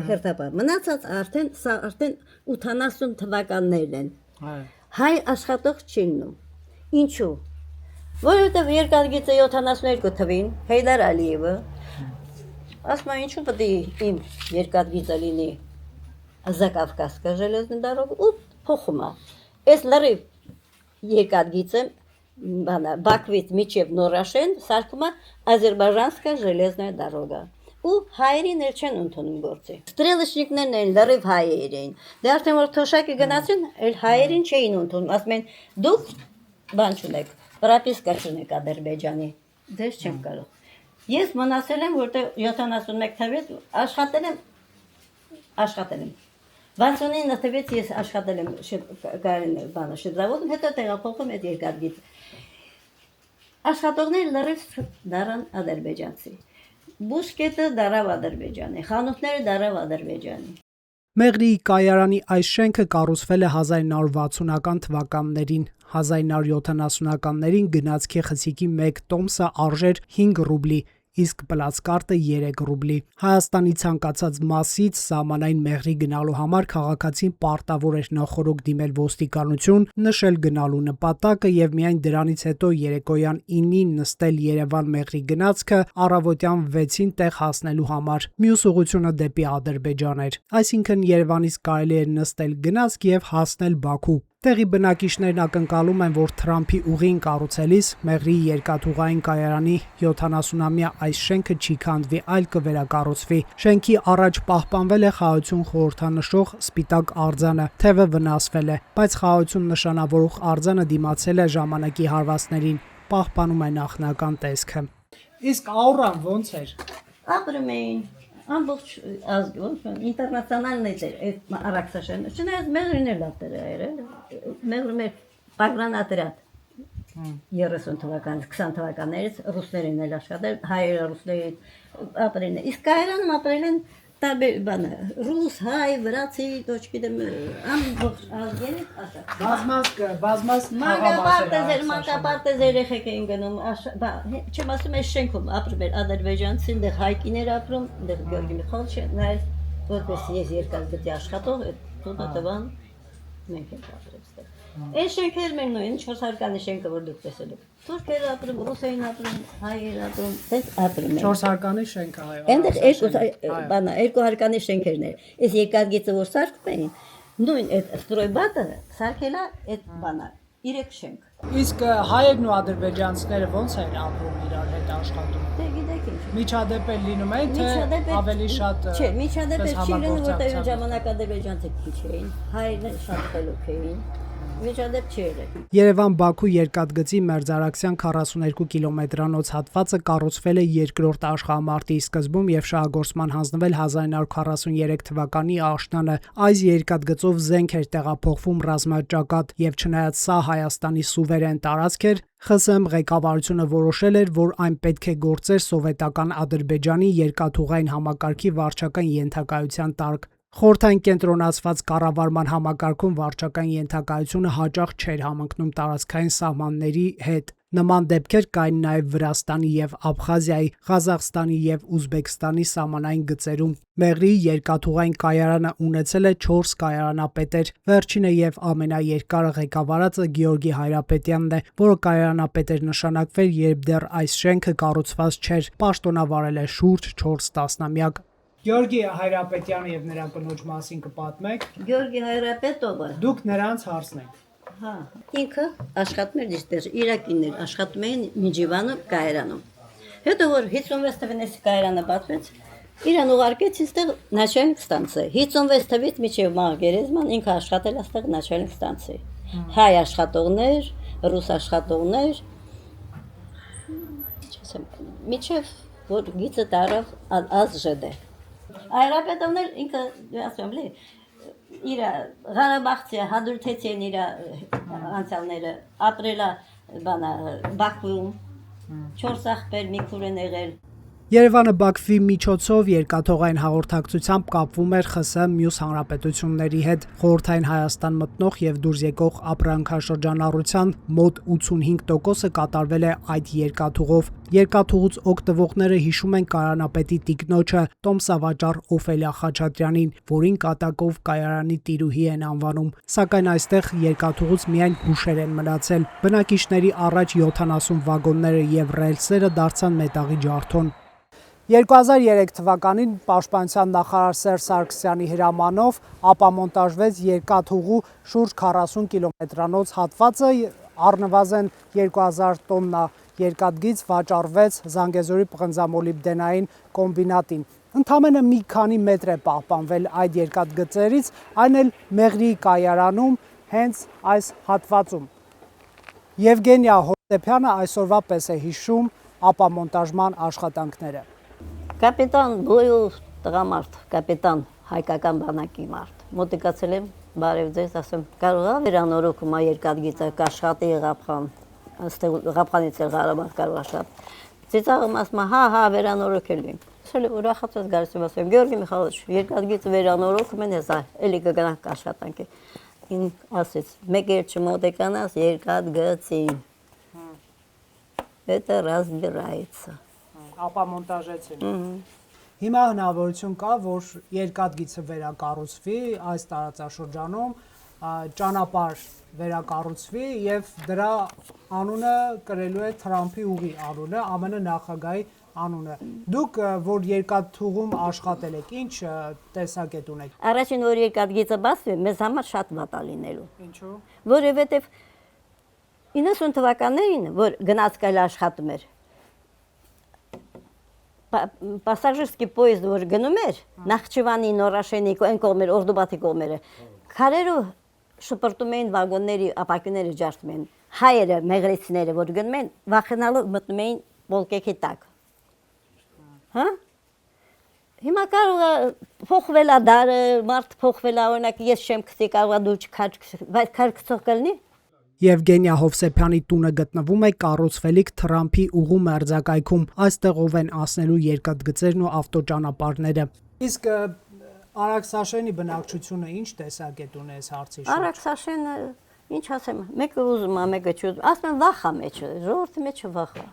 Speaker 8: հերթապահ, մնացած արդեն, սա արդեն 80 թվականներն են, հայ աշխատող չիննում, ինչու, որովհետև երկաթգիծը 72 թվին, Հեյդար Ալիևը, ասում է ինչու պետք է իմ երկաթգիծը լինի Զակավկասկա ժելեզնի դարով ու փոխում է, այս լրիվ երկաթգիծը Բաքվից միջև Նորաշեն սարքում է Ադրբեջանская железная дорога։ Ու հայերին էլ չեն ընդունում գործի։ Ստրելշնիկներն են լրիվ հայեր էին։ Դե արդեն որ թոշակը գնացին, էլ հայերին չէին ընդունում։ Ասում են դուք բան չունեք, պրոպիսկա չունեք Ադրբեջանի։ Դες չեմ կարող։ Ես մնացել եմ, որտեղ 71 թվականից աշխատել եմ։ 69 թվականից ես աշխատել եմ կայարանի բանը շիպզավոդում, հետո տեղափոխում այդ երկաթգիծ։ Աշխատողները լրիվ դառան ադրբեջանցի։ Բուսկետը դարավ Ադրբեջանի, խանութները դարավ Ադրբեջանի։
Speaker 2: Մեղրիի կայարանի այս շենքը կառուցվել է 1960-ական թվականներին, 1970-ականներին գնացքի խցիկի 1 տոմսը արժեր 5 ռուբլի, իսկ պլացկարտը 3 ռուբլի։ Հայաստանի ցանկացած մասից սահմանային Մեղրի գնալու համար քաղաքացին պարտավոր էր նախորոք դիմել ոստիկանություն, նշել գնալու նպատակը եւ միայն դրանից հետո երեկոյան 9-ին նստել Երևան Մեղրի գնացքը առավոտյան 6-ին տեղ հասնելու համար։ Մյուս ուղղությունը դեպի Ադրբեջան էր, այսինքն Երևանից կարելի էր նստել գնացք եւ հասնել Բաքու։ Տեղի բնակիչներն ակնկալում են, որ Թրամփի ուղին կառուցելիս Մեղրիի երկաթուղային կայարանի 70-ամյա այս շենքը չի քանդվի, այլ կվերակառուցվի։ Շենքի առաջ պահպանվել է խաղաղություն խորհրդանշող սպիտակ արձանը, թևը վնասվել է, բայց խաղաղություն նշանավորող արձանը դիմացել է ժամանակի հարվածներին, պահպանում է նախնական տեսքը։ Իսկ աուրան ոնց էր։
Speaker 8: Ապրում էին ամբողջ ազգը, ինտերնացիոնալն էր այդ Արաքսաշենը։ Չնայած Մեղրին էլ լավ տեղ էր, Մեղրում էր պագրանատրատ 30 թվականից, 20 թվականներից ռուսներին էլ աշխատել, հայերը ռուսների ապրել են։ Իսկ կայարանում ապրել են տարբեր բանը, ռուս, հայ, վրացի, ոչ գիտեմ, ամբողջ ազգերի
Speaker 2: բազմաց
Speaker 8: մանկապարտեզ երեխեք էին գնում, չեմ ասում այս շենքում ապրում էր ադրբեջանցի, այնտեղ հայկիներ ապրում, այնտեղ Գյորգի Միխայելիչը, նայել որպես ես երկաթգծի աշխատող, տունը տվան, մենք ենք ապրել ստեղ։ Այս շենքեր մեր նույն 400-անի շենքը որ դուք տեսել եք։ Թուրքեր ապրում, ռուսերին ապրում, հայեր ապրում, դες ապրում են։
Speaker 2: 400-անի շենքը այո։
Speaker 8: Այնտեղ 200-անի շենքերն էր։ Այս երկաթգիծը որ սարքում էին, նույն այդ ստրոյբատը սարքել է այդ բանը 3 շենք։
Speaker 2: Իսկ հայերն ու ադրբեջանցիները ոնց են ապրում իրար հետ աշխատում։
Speaker 8: Դե գիտեք ինչ։
Speaker 2: Միջադեպ է լինում է, թե ավելի շատ։
Speaker 8: Չէ, միջադեպ չի լինում, որտեղ ժամանակ ադրբեջանցիք քիչ էին, հայերն շատ խելոք էին։ միջադեպ չի եղել։
Speaker 2: Երևան-Բաքու երկաթգծի մերձարաքսյան 42 կիլոմետրանոց հատվածը կառուցվել է երկրորդ աշխարհամարտի սկզբում եւ շահագործման հանձնվել 1943 թվականի աշնանը։ Այս երկաթգծով զենք էր տեղափոխվում ռազմաճակատ եւ չնայած սա Հայաստանի սուվերեն տարածք էր, ԽՍՀՄ ղեկավարությունը որոշել էր, որ այն պետք է գործեր սովետական Ադրբեջանի երկաթուղային համակարգի վարչական ենթակայության տակ։ Խորհրդային կենտրոնացված կառավարման համակարգում վարչական ենթակայությունը հաճախ չէր համընկնում տարածքային սահմանների հետ։ Նման դեպքեր կային նաև Վրաստանի եւ Աբխազիայի, Ղազախստանի եւ Ուզբեկստանի սահմանային գծերում։ Մեղրիի երկաթուղային կայարանը ունեցել է 4 կայարանապետեր։ Վերջինը եւ ամենաերկարը ղեկավարածը Գեորգի Հայրապետյանն է, որը կայարանապետ էր նշանակվել, երբ դեռ այս շենքը կառուցված չէր, պաշտոնավարել է շուրջ 4 տասնամյակ։ Գեորգի Հայրապետյանը եւ նրա կնոջ մասին կպատմեք։
Speaker 8: Գեորգի Հայրապետովը
Speaker 2: Դուք նրանց հարցնեք։
Speaker 8: հա, ինքը աշխատում էր դիստեր, իրակիներ աշխատում էին Միջիվանում կայարանում։ Հետո որ 56 թվականից կայարանը բացվեց, իրան ուղարկեց ինստեղ начальник станции։ 56 թվականից մինչև Մարգերեզման ինքը աշխատել այստեղ начальник станции։ Հայ աշխատողներ, ռուս աշխատողներ, չասեմ, մինչև որ գիծը տարավ ԱԶԺԴ։ Հայրապետովն էլ ինքը ասում լի իր Ղարաբաղցի հադրութեցի են իր անցյալները ապրելա բանա Բաքվում 4 աղբեր մի քուր են եղել։
Speaker 2: Երևանը Բաքվի միջոցով երկաթողային հաղորդակցությամբ կապվում էր ԽՍՀՄ մյուս հանրապետությունների հետ։ Խորհրդային Հայաստան մտնող եւ դուրս եկող ապրանքաշրջանառության մոտ 85%-ը կատարվել է այդ երկաթուղով։ Երկաթուղուց օգտվողները հիշում են կայարանապետի տիկնոջը Տոմսավաճառ Օֆելիա Խաչատրյանին, որին կատակով կայարանի տիրուհի են անվանում։ Սակայն այստեղ երկաթուղուց միայն հուշեր են մնացել։ Բնակիչների առաջ 70 վագոնները եւ ռելսերը դարձան մետաղի ջարդոն։ 2003 թվականին Պաշտպանության նախարար Սերժ Սարգսյանի հրամանով ապամոնտաժվեց երկաթուղու շուրջ 40 կիլոմետրանոց հատվածը, առնվազն 2000 տոննա երկաթգիծ վաճառվեց Զանգեզուրի պղնձամոլիբդենային կոմբինատին։ Ընդամենը մի քանի մետր է պահպանվել այդ երկաթգծերից, այն էլ Մեղրիի կայարանում, հենց այս հատվածում։ Եվգենիա Հովսեփյանը այսօրվա պես է հիշում ապամոնտաժման աշխատանքները։
Speaker 8: Կապիտան Բոյով տղամարդ, կապիտան հայկական բանակի մարդ։ Մոտիկացել եմ, բարև ձեզ, ասեմ, կարող է վերանորոգում երկաթգիծը կաշխատի Ղափխան, այստեղ Ղափխանից էլ Ղարաբաղ կարող աշխատի։ Ծիծաղում ասում է, հա, վերանորոգել ենք։ Ասել ուրախացած գալիս եմ, ասում, Գեորգի Միխայելովիչ, երկաթգիծը վերանորոգում են, հեսա, էլի կգնանք աշխատանքի։ Ինք ասեց, մեկ էլ չմոտիկանաս երկաթգծին։ Это разбирается։
Speaker 2: Ապամոնտաժեցին։ Հիմա հնարավորություն կա, որ երկաթգիծը վերակառուցվի այս տարածաշրջանում, ճանապարհ վերակառուցվի եւ դրա անունը կրելու է Թրամփի ուղի անունը, ԱՄՆ նախագահի անունը։ Դուք որ երկաթուղում աշխատել եք, ինչ տեսակետ ունեք։
Speaker 8: Առաջին որ երկաթգիծը բացվի, մեզ համար շատ վատ է լինելու։
Speaker 2: Ինչու՞։
Speaker 8: Որովհետեւ 90 թվականներին, որ գնացքայլ աշխատում էր, Պասաժիրսկի պոյեզդ որ գնում էր, Նախճիվանի, Նորաշենի, այն կողմեր, Օրդուբաթի կողմերը, քարերով շպրտում էին վագոնների, ապակիները ջարդում էին։ Հայերը, մեղրեցիները, որ գնում են, վախենալով մտնում էին բոլկեքի տակ։ Հա? Հիմա կարող է փոխվել է դարը, մարդ փոխվել է, օրինակ ես չեմ գցի, կարող է դու քար գցող կլինի։
Speaker 2: Եվգենիա Հովսեփյանի տունը գտնվում է կառուցվելիք Թրամփի ուղու մերձակայքում, այստեղով են անցնելու երկաթգծերն ու ավտոճանապարհները։ Իսկ Արաքսաշենի բնակչությունը ինչ տեսակետ ունի այս հարցի շուրջ։
Speaker 8: Արաքսաշենը, ինչ ասեմ, մեկը ուզում է, մեկը չի ուզում, ասում են վախ է մեջը, ժողովրդի մեջը վախ է։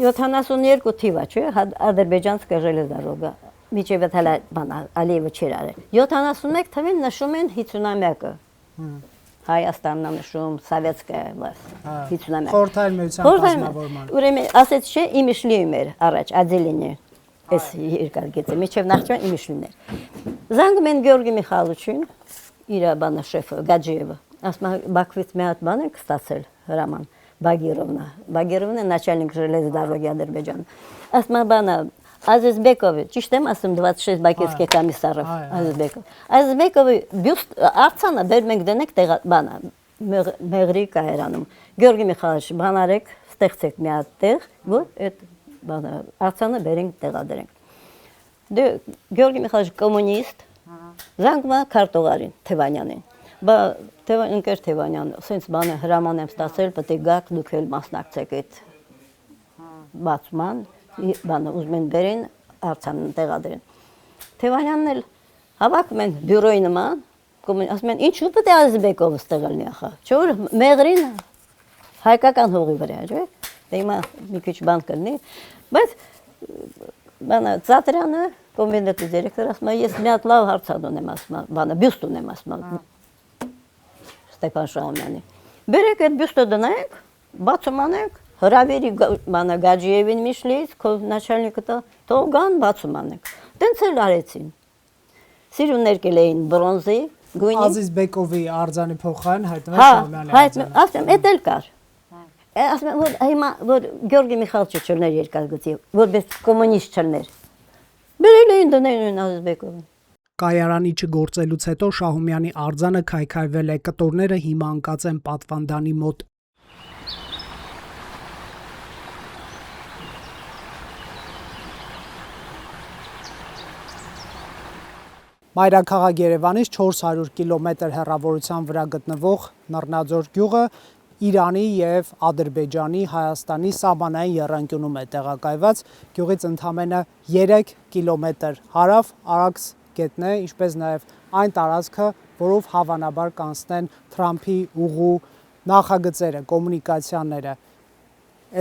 Speaker 8: 72 թիվա, չէ, Ադրբեջանսկա ժելեզնադորոգա, միջև էլ բան Ալիևը չէր արել։ 71 թվին նշում են 50-ամյակը։ Հայաստանն նշում, Սովետская власть, 50-ամյակ։
Speaker 2: Խորհրդային միության կազմավորման։
Speaker 8: Ուրեմն ասեց չէ, իմիշլիում էր առաջ отделение, այս երկաթգիծը, միջև Նախճիվան իմիշլիում էր։ Զանգում են Գեորգի Միխայելովիչին, իր բանը շեֆը Գաջիևը, ասում է Բաքվից մի հատ բան եք ստացել հրաման, Բագիրովնը начальник железнодороги Ադրբեջան։ Ասում է բանը Ազիզբեկովը, ճիշտ եմ ասում 26 բակետский комиссаров Ազիզբեկով։ Ազիզբեկովը բյուст արձանը բեր մենք դնենք բանը մեղրի կայարանում։ Գյորգի Միխայելովիչ, բան արեք, ստեղծեք մի հատ տեղ, որ այդ բանը արձանը բերենք տեղադրենք։ Դե Գյորգի Միխայելովիչ կոմունիստ, զանգում է քարտուղարին Թևանյանին։ Բա ընկեր Թևանյան, ասենց բանը հրաման եմ ստացել, պետք է գաք դուք էլ մասնակցեք այդ բացման, բանը ուզում են բերեն, արձանը տեղադրեն։ Թևանյանն էլ հավաքում են բյուրոյի նման, ասում են ինչու պետք է Ազիզբեկովը ստեղել նիախա, չէ՞ որ մեղրին հայկական հողի վրա է, չէ՞։ Դե հիմա մի քիչ բան կլինի, բայց բանը Ծատրյանը կոմբինատի դիրեկտորը ասում է ես մի հատ լավ հարցան ունեմ ասում, բանը բյուստ ունեմ ասում Ստեփան Շահումյանի։ Բերեք այդ բյուստը դնենք, բացում անենք, հրավերի բանը Գաջիևին Միշլից, քո начальնիկը թող գան բացում անենք։ Տենց էլ արեցին։ Սիրուն ներկել էին բրոնզի, գույնի։
Speaker 2: Ազիզբեկովի արձանի փոխարեն հայտնվել Շահումյանի արձանը։
Speaker 8: Հա, ասեմ, էդ էլ կար։ Ասում եմ, որ հիմա որ Գյորգի Միխայելովիչը չլներ երկարգծի, որպես կոմունիստ չլներ։ Բերել էին դնել Ազիզբեկովին։
Speaker 2: Կայարանի չգործելուց հետո Շահումյանի արձանը քայքայվել է, կտորները հիմա անկած են պատվանդանի մոտ։ Մայրաքաղաք Երևանից 400 կիլոմետր հեռավորության վրա գտնվող Նռնաձոր գյուղը Իրանի եւ Ադրբեջանի, Հայաստանի սահմանային եռանկյունում է տեղակայված, գյուղից ընդամենը 3 կիլոմետր հարավ Արաքս գետն է, ինչպես նաեւ այն տարածքը, որով հավանաբար կանցնեն Թրամփի ուղու նախագծերը, կոմունիկացիաները,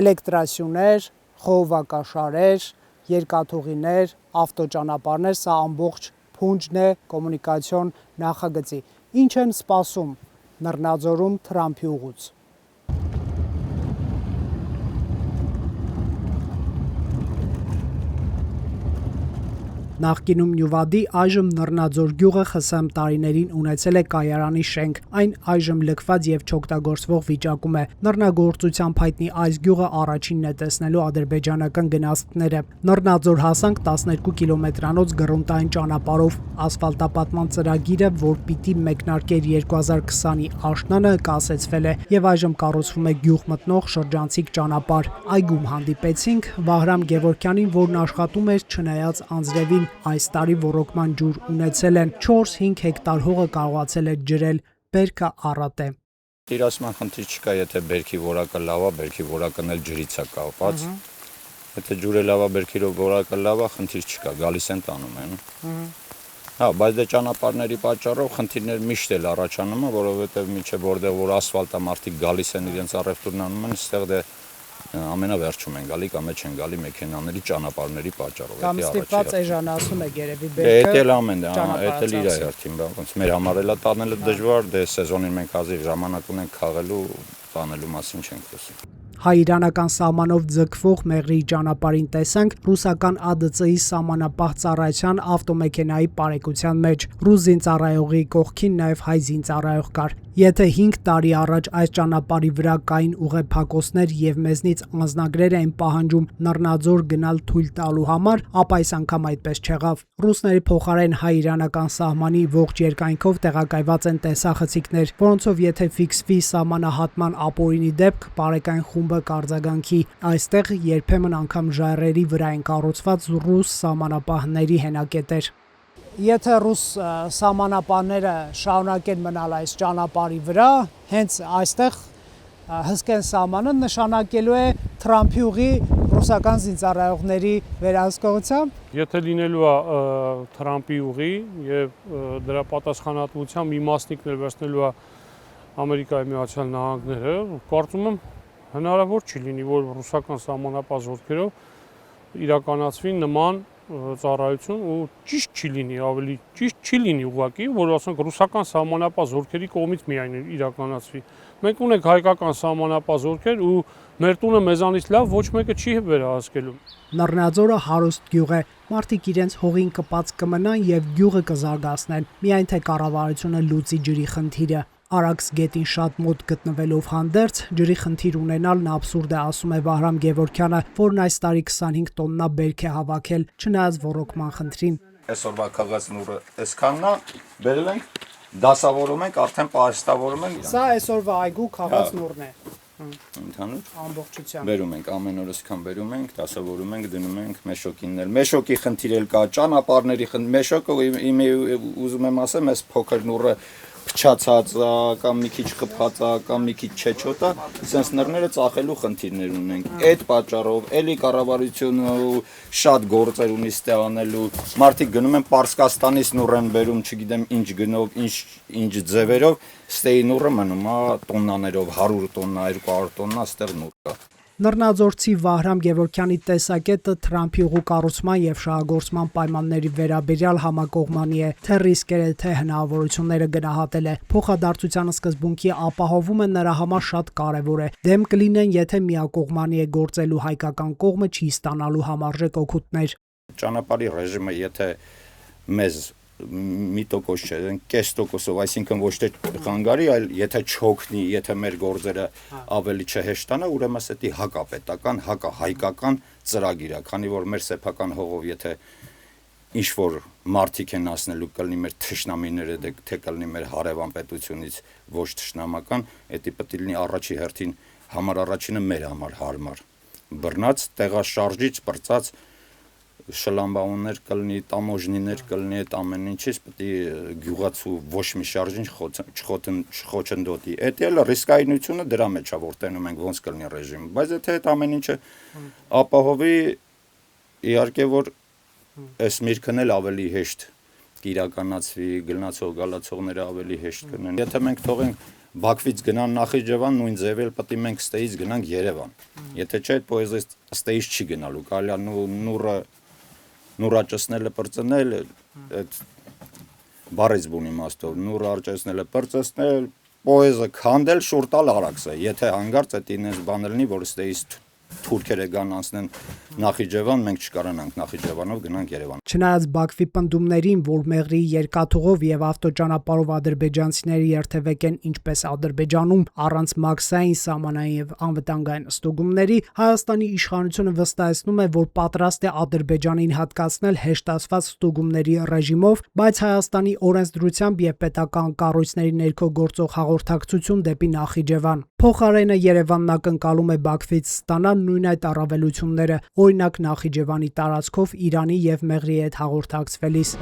Speaker 2: էլեկտրասյուներ, խողովակաշարեր, երկաթուղիներ, ավտոճանապարհներ, սա ամբողջ փունջն է կոմունիկացիոն նախագծի։ Ինչ են սպասում Նռնաձորում Թրամփի ուղուց։ Նախկինում Նյուվադի, այժմ Նռնաձոր գյուղը ԽՍՀՄ տարիներին ունեցել է կայարանի շենք, այն այժմ լքված եւ չօգտագործվող վիճակում է։ Նռնագործությամբ հայտնի այս գյուղը առաջինն է տեսնելու ադրբեջանական գնացքները։ Նռնաձոր հասանք 12 կիլոմետրանոց գրունտային ճանապարհով, ասֆալտապատման ծրագիրը, որ պիտի մեկնարկեր 2020-ի աշնանը, կասեցվել է եւ այժմ կառուցվում է գյուղ մտնող շրջանցիկ ճանապարհ։ Այգում հանդիպեցինք Վահրամ Գևորգյանին, որն աշխատում էր չնայած անձրևին, այս տարի ոռոգման ջուր ունեցել են, 4-5 հեկտար հողը կարողացել է ջրել, բերքը առատ է։
Speaker 9: Տիրասման խնդիր չկա, եթե բերքի որակը լավ է, բերքի որակն էլ ջրից է կապված։ Եթե ջուրը լավ է, բերքի որակը լավ է, խնդիր չկա, գալիս են տանում են։ Հա, բայց դե ճանապարհների պատճառով խնդիրներ միշտ էլ առաջանում են, որովհետև միջև որտեղ որ ասֆալտա մարդիկ գալիս են իրենց առևտուրն անում են, այստեղ դե ամենավերջում են գալի կամ չեն գալի մեքենաների ճանապարհների պատճառով։
Speaker 2: Կամ ստիպված էժանացում է երևի
Speaker 9: բերքը։ Դա էլ ամեն դա, դա էլ իր հերթին, ոնց մեր համար էլա տանելը դժվար, դե սեզոնին մենք ազիվ ժամանակ ունենք խաղելու, տանելու մասին չենք խոսում։
Speaker 2: Հայ-իրանական սահմանով ձգվող մեղրի ճանապարհին տեսանք ռուսական ԱԴՑ-ի սահմանապահ ծառայության ավտոմեքենայի պարեկության մեջ։ Ռուս զինծառայողի կողքին նաև հայ զինծառայող կար։ Եթե 5 տարի առաջ այս ճանապարհի վրա կային ուղեփակոցներ եւ մեզնից անձնագրեր էին պահանջում Նռնաձոր գնալ թույլ տալու համար, ապա այս անգամ այդպես չեղավ։ Ռուսների փոխարեն հայ-իրանական սահմանի ողջ երկայնքով տեղակայված են տեսախցիկներ, որոնցով եթե ֆիքսվի սահմանահատման ապօրինի դեպք, բարեկային խումբը կարձագանքի։ Այստեղ երբեմն անգամ ժայռերի վրա են կառուցված ռուս սահմանապահների հենակետեր։ Եթե ռուս սահմանապահները շարունակեն մնալ այս ճանապարհի վրա, հենց այստեղ հսկեն սահմանը նշանակելու է Թրամփի ուղի ռուսական զինծառայողների վերահսկողությամբ։
Speaker 6: Եթե լինելու է Թրամփի ուղի եւ դրա պատասխանատվությամբ մի մասնիկն էլ վերցնելու է Ամերիկայի Միացյալ Նահանգները, կարծում եմ հնարավոր չի լինի, որ ռուսական սահմանապահ զորքերով իրականացվի նման ծառայություն ու ճիշտ չի լինի, ավելի ճիշտ չի լինի ուղղակի, որ ասենք ռուսական սահմանապահ զորքերի կողմից միայն իրականացվի։ Մենք ունենք հայկական սահմանապահ զորքեր ու մեր տունը մեզանից լավ ոչ մեկը չի վերահսկելու։
Speaker 2: Նռնաձորը հարուստ գյուղ է, մարդիկ իրենց հողին կպած կմնան եւ գյուղը կզարգացնեն, միայն թե կառավարությունը լուծի ջրի խնդիրը։ Արաքս գետին շատ մոտ գտնվելով հանդերձ, ջրի խնդիր ունենալն աբսուրդ է, ասում է Վահրամ Գևորգյանը, որն այս տարի 25 տոննա բերք է հավաքել, չնայած ոռոգման խնդրին։
Speaker 9: Այսօրվա քաղաքացիները այսքանն է, բերել ենք դասավորում ենք, արդեն պահեստավորում ենք։
Speaker 2: Սա այսօրվա այգու քաղաց նորն է։
Speaker 9: Ընդհանուր
Speaker 2: Ամբողջությամբ։
Speaker 9: բերում ենք, ամեն օր այսքան բերում ենք, դասավորում ենք, դնում ենք մեշոկիններ։ Մեշոկի խնդիր էլ կա, ճանապարհների խնդիր։ Մեշոկը ուզում եմ ասեմ, այս փոքր նուռը փչացած է, կամ մի քիչ խփած է, կամ մի քիչ չեչոտ է, sense նռները ծախելու խնդիրներ ունենք։ Այդ պատճառով էլի կառավարությունը շատ գործեր ունի ստե անելու։ Մարդիկ գնում են Պարսկաստանից նուռ են բերում, չգիտեմ ինչ գնով, ինչ ձևերով, ստեի նուռը մնում է տոննաներով, 100 տոննա, 200 տոննա, ստեղ նուռ կա։
Speaker 2: Նռնաձորցի Վահրամ Գևորգյանի տեսակետը Թրամփի ուղու կառուցման եւ շահագործման պայմանների վերաբերյալ համակողմանի է, թե ռիսկերը, թե հնարավորությունները գնահատել է։ Փոխադարձության սկզբունքի ապահովումը նրա համար շատ կարեւոր է։ Դեմ կլինեն, եթե միակողմանի է գործելու հայկական կողմը չի ստանալու համարժեք օգուտներ։
Speaker 9: Ճանապարհի ռեժիմը եթե մեզ 1% չէ, 0.5%-ով, այսինքն ոչ թե խանգարի, այլ եթե չօգնի, եթե մեր գործերը ավելի չհեշտանա, ուրեմն դա հակապետական, հակահայկական ծրագիր է, քանի որ մեր սեփական հողով եթե ինչ որ մարդիկ են ասնելու կլինի մեր թշնամիները, թե կլինի մեր հարևան պետությունից ոչ թշնամական, դա պետք է լինի առաջի հերթին համար առաջինը մեր համար հարմար։ Բռնած, տեղաշարժիչ, բրծած շլամբաուններ կլինի, տամոժնիներ կլինի, այդ ամեն ինչից պետք է գյուղացու ոչ մի շարժին չխոչընդոտի։ Այդ էլ ռիսկայինությունը դրա մեջ է, որ տենում ենք ոնց կլինի ռեժիմը, բայց եթե այդ ամեն ինչը ապահովի, իհարկե որ այս միրգն էլ ավելի հեշտ կիրականացվի, գնացող գալացողները ավելի հեշտ կնեն։ Եթե մենք թողենք Բաքվից գնան Նախիջևան, նույն ձևել պետք է մենք ստեից գնանք Երևան։ Եթե չէ, այդ պոեզը ստեից չի գնալու, կարելի է նուռաճսնելը պրծնել, այդ բառից բուն իմաստով, նուռաճսնելը պրծեցնել, պոեզը քանդել, շուրտալ արաքս է, եթե հանգարց այդ ինձ բան լինի, որ ստեից թուրքերը գան անցնեն Նախիջևան, մենք չկարանանք Նախիջևանով գնանք Երևան։
Speaker 2: Չնայած Բաքվի պնդումներին, որ Մեղրիի երկաթուղով եւ ավտոճանապարհով ադրբեջանցիները երթևեկեն ինչպես Ադրբեջանում առանց մաքսային, սահմանային եւ անվտանգային ստուգումների, Հայաստանի իշխանությունը վստահեցնում է, որ պատրաստ է Ադրբեջանին հատկացնել հեշտացված ստուգումների ռեժիմով, բայց Հայաստանի օրենսդրությամբ եւ պետական կառույցների ներքո գործող հաղորդակցություն դեպի Նախիջևան։ Փոխարենը Երևանն ակնկալում է Բաքվից ստանալ նույն այդ առավելությունները, օրինակ Նախիջևանի տարածքով Իրանի եւ Մեղրիի հետ հաղորդակցվելիս։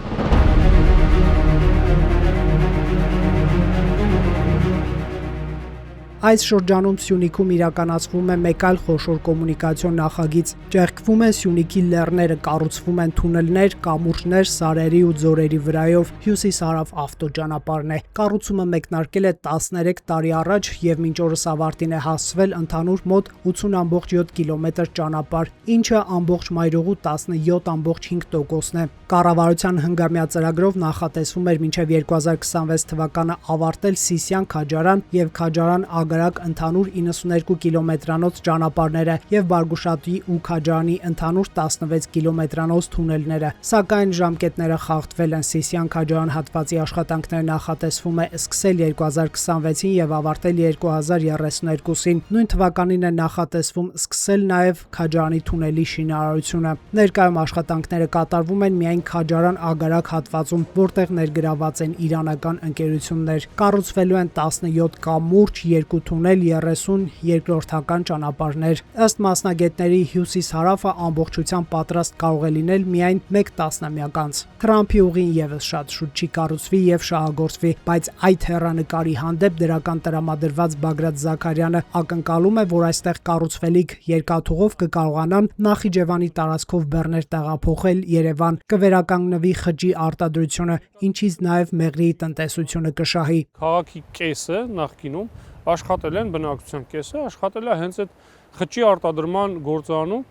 Speaker 2: Այս շրջանում Սյունիքում իրականացվում է մեկ այլ խոշոր կոմունիկացիոն նախագիծ։ Ճեղքվում են Սյունիքի լեռները, կառուցվում են թունելներ, կամուրջներ սարերի ու ձորերի վրայով, հյուսիս-հարավ ավտոճանապարհն է։ Կառուցումը մեկնարկել է 13 տարի առաջ եւ մինչ օրս ավարտին է հասցվել ընդհանուր մոտ 80.7 կիլոմետր ճանապարհ, ինչը ամբողջ մայրուղու 17.5%-ն է։ Կառավարության հնգամյա ծրագրով նախատեսվում էր մինչև 2026 թվականը ավարտել Սիսիան-Քաջարան եւ Քաջարան-Ագարակ ընդհանուր 92 կիլոմետրանոց ճանապարհները եւ Բարգուշատի ու Քաջարանի ընդհանուր 16 կիլոմետրանոց թունելները։ Սակայն ժամկետները խախտվել են։ Սիսիան-Քաջարան հատվածի աշխատանքները նախատեսվում է սկսել 2026-ին եւ ավարտել 2032-ին։ Նույն թվականին է նախատեսվում սկսել նաեւ Քաջարանի թունելի շինարարությունը։ Ներկայում աշխատանքները կատարվում են միայն Քաջարան-Ագարակ հատվածում, որտեղ ներգրաված են իրանական ընկերություններ։ Կառուցվելու են 17 կամուրջ, 2 թունել, 30 երկրորդական ճանապարհներ։ Ըստ մասնագետների հյուսիս-հարավը ամբողջությամբ պատրաստ կարող է լինել միայն 1 տասնամյակ անց։ Թրամփի ուղին եւս շատ շուտ չի կառուցվի եւ շահագործվի, բայց այդ հեռանկարի հանդեպ դրական տրամադրված Բագրատ Զաքարյանը ակնկալում է, որ այստեղ կառուցվելիք երկաթուղով կկարողանան Նախիջևանի տարածքով բեռներ տեղափոխել Երևան, կվերականգնվի խճի արտադրությունը, ինչից նաև Մեղրիի տնտեսությունը կշահի։
Speaker 6: Քաղաքի կեսը նախկինում աշխատել են բնակչության կեսը, աշխատել է հենց այդ խճի արտադրման գործարանում,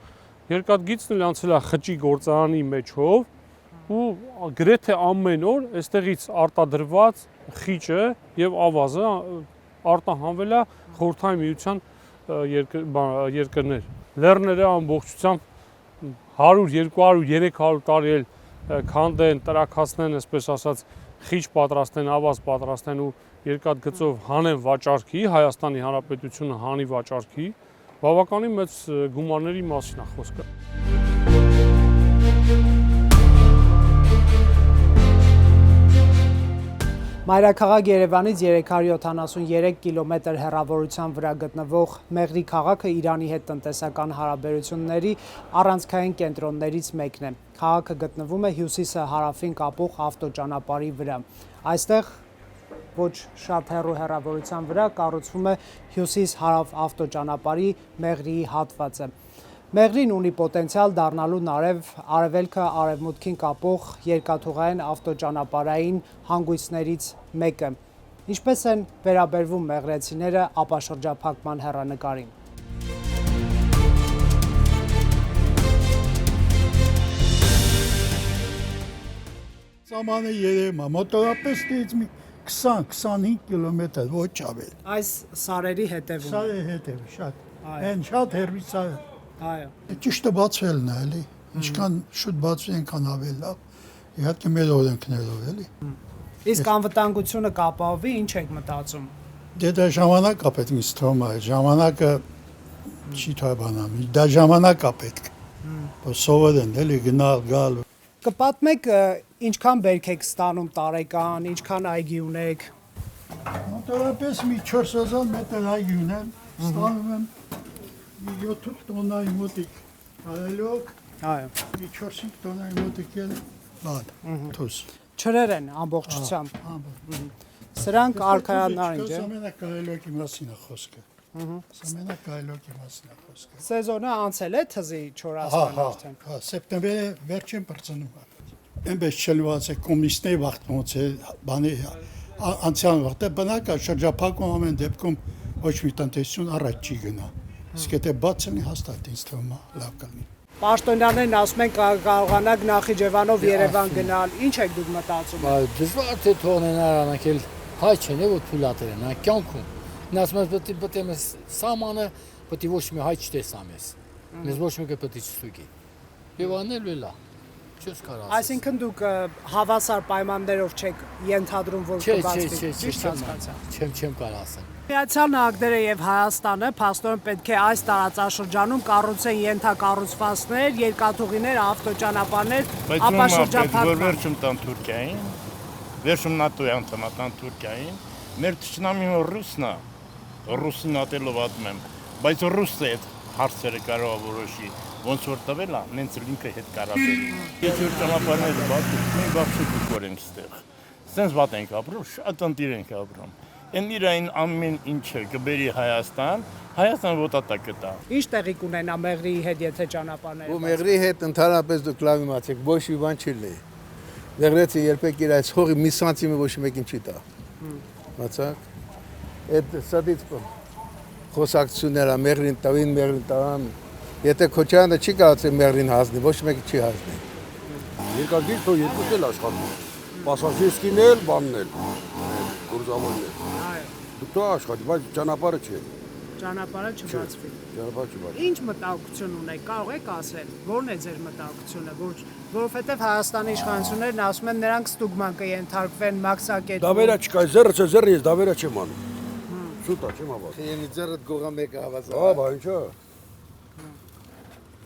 Speaker 6: երկաթգիծն էլ անցել է խճի գործարանի մեջով ու գրեթե ամեն օր այստեղից արտադրված խիճը եւ ավազը արտահանվել է Խորհրդային Միության երկրներ։ Լեռները ամբողջությամբ 100, 200, 300 տարի էլ քանդեն, տրաքացնեն, այսպես ասած, խիճ պատրաստեն, ավազ պատրաստեն ու երկաթգծով հանեն վաճառքի, Հայաստանի Հանրապետությունը հանի վաճառքի, բավականին մեծ գումարների մասին է խոսքը։
Speaker 2: Մայրաքաղաք Երևանից 373 կիլոմետր հեռավորության վրա գտնվող Մեղրի քաղաքը Իրանի հետ տնտեսական հարաբերությունների առանցքային կենտրոններից մեկն է։ Քաղաքը գտնվում է հյուսիսը հարավին կապող ավտոճանապարհի վրա։ Այստեղ ոչ շատ հեռու հեռավորության վրա կառուցվում է հյուսիս-հարավ ավտոճանապարհի Մեղրիի հատվածը։ Մեղրին ունի պոտենցիալ դառնալու արևելքը արևմուտքին կապող երկաթուղային ավտոճանապարհային հանգույցներից մեկը։ Ինչպես են վերաբերվում մեղրեցիները ապաշրջափակման հեռանկարին։
Speaker 10: Սամանը երևում է, մոտորապես դից մի 20-25 կիլոմետր, ոչ ավել։
Speaker 2: Այս սարերի հետևում։
Speaker 10: Սարերի հետևում, շատ։ Են շատ հեռվի սարը։
Speaker 2: Այո։
Speaker 10: Ճիշտը բացվելն է, էլի։ Ինչքան շուտ բացվի, այնքան ավելի լավ։ Իհարկե մեր օրենքներով, էլի։
Speaker 2: Իսկ անվտանգությունը կապահովի, ինչ եք մտածում։
Speaker 10: Դա ժամանակ է պետք ինձ թվում է, ժամանակը չի թվանամ, դա ժամանակ է պետք։ Որ սովորեն, էլի գնալ, գալ։
Speaker 2: Կպատմեք ինչքան բերք եք ստանում տարեկան, ինչքան այգի ունեք։
Speaker 10: Մոտորապես մի 4000 մետր այգի ունեմ, ստանում եմ մի 7 տոննայի մոտիկ արելոք,
Speaker 2: Այո։
Speaker 10: մի 4-5 տոննայի մոտիկ էլ բան, թուս։
Speaker 2: Չրեր են ամբողջությամբ։ Սրանք արքայանար են, չէ՞։
Speaker 10: Ամենակայելոքի մասին է խոսքը։ Ամենակայելոքի մասին է խոսքը։
Speaker 2: Սեզոնը անցել է թզի չորացման արդեն։
Speaker 10: Հա, սեպտեմբերը վերջին բրծնում է։ Այնպես չլված է կոմունիստների վաղտ ոնց է, բանի անցյալ վաղտը բնակ է շրջափակում ամեն դեպքում ոչ մի տնտեսություն առաջ չի գնա։ Իսկ եթե բաց լինի հաստատ ինձ թվում է լավ կլինի։
Speaker 2: Պաշտոնյաներն ասում են կարողանաք Նախիջևանով Երևան գնալ, ինչ եք դուք մտածում։
Speaker 11: Դժվար թե թողնեն արանքել հայ չեն որ թույլատրեն, այն կյանքում։ Նա ասում է պետք է մեզ սամանը, պետք է ոչ մի հայ չտեսա մեզ։ Մեզ ոչ մեկը պետք է չստուգի։ Եվ անելու է լավ։ Չես կարող։
Speaker 2: Այսինքն դուք հավասար պայմաններով չեք ենթադրում, որ կբացվի։ Ճիշտ հասկացա։
Speaker 11: Չեմ կարող ասել։
Speaker 2: Միացյալ Նահանգները եւ Հայաստանը փաստորեն պետք է այս տարածաշրջանում կառուցեն ենթակառուցվածքներ, երկաթուղիներ, ավտոճանապարհներ, ապաշրջափակման։
Speaker 12: Վերջում տան Թուրքիային, վերջում ՆԱՏՕ-ի անդամական Թուրքիային, մեր ճշնամին ռուսն է, ռուսին ատելով ատում եմ, բայց ռուսը այդ հարցերը կարող է որոշի, ոնց որ տվել է, նենց լինքը հետ կարապել։ Եթե որ ճանապարհները բացում, մենք բացում կորենք ստեղ։ Սենց վատ ենք ապրում, շատ ընտիր ենք ապրում։ Են իրային ամեն ինչը կբերի Հայաստան, Հայաստան ոտատա կտա։
Speaker 2: Ինչ տեղի կունենա Մեղրիի հետ, եթե ճանապարհները։
Speaker 13: Ու Մեղրիի հետ ընդհանրապես դուք լավ իմացեք, ոչ մի բան չի լի։ Մեղրեցի երբեք իր այս հողի մի սանտիմը ոչ մեկին չի տա։ Մացակ։ Այդ սադից խոսակցությունները Մեղրին տվին, Մեղրին տան։ Եթե Քոչարյանը չի կարծել Մեղրին հասնի, ոչ մեկը չի հասնի։
Speaker 14: Երկարգիր թող երկուս էլ աշխատում։ Պասաժիրսկին էլ, բանն էլ, գործավորն էլ։ Դուք թող աշխատի, բայց ճանապարհը չէ։
Speaker 2: Ճանապարհը չբացվի։
Speaker 14: Ճանապարհը չբացվի։
Speaker 2: Ինչ մտահոգություն ունեք, կարող եք ասել, ո՞րն է ձեր մտահոգությունը, որովհետև Հայաստանի իշխանություններն ասում են նրանք ստուգման կենթարկվեն մաքսակետում։
Speaker 14: Դավերա չկա, զերը ես դավերա չեմ անում։ Շուտա չեմ ավազ։
Speaker 13: Ինձ ձեռդ գողա մեկը հավասար։
Speaker 14: Հա, բա ինչա։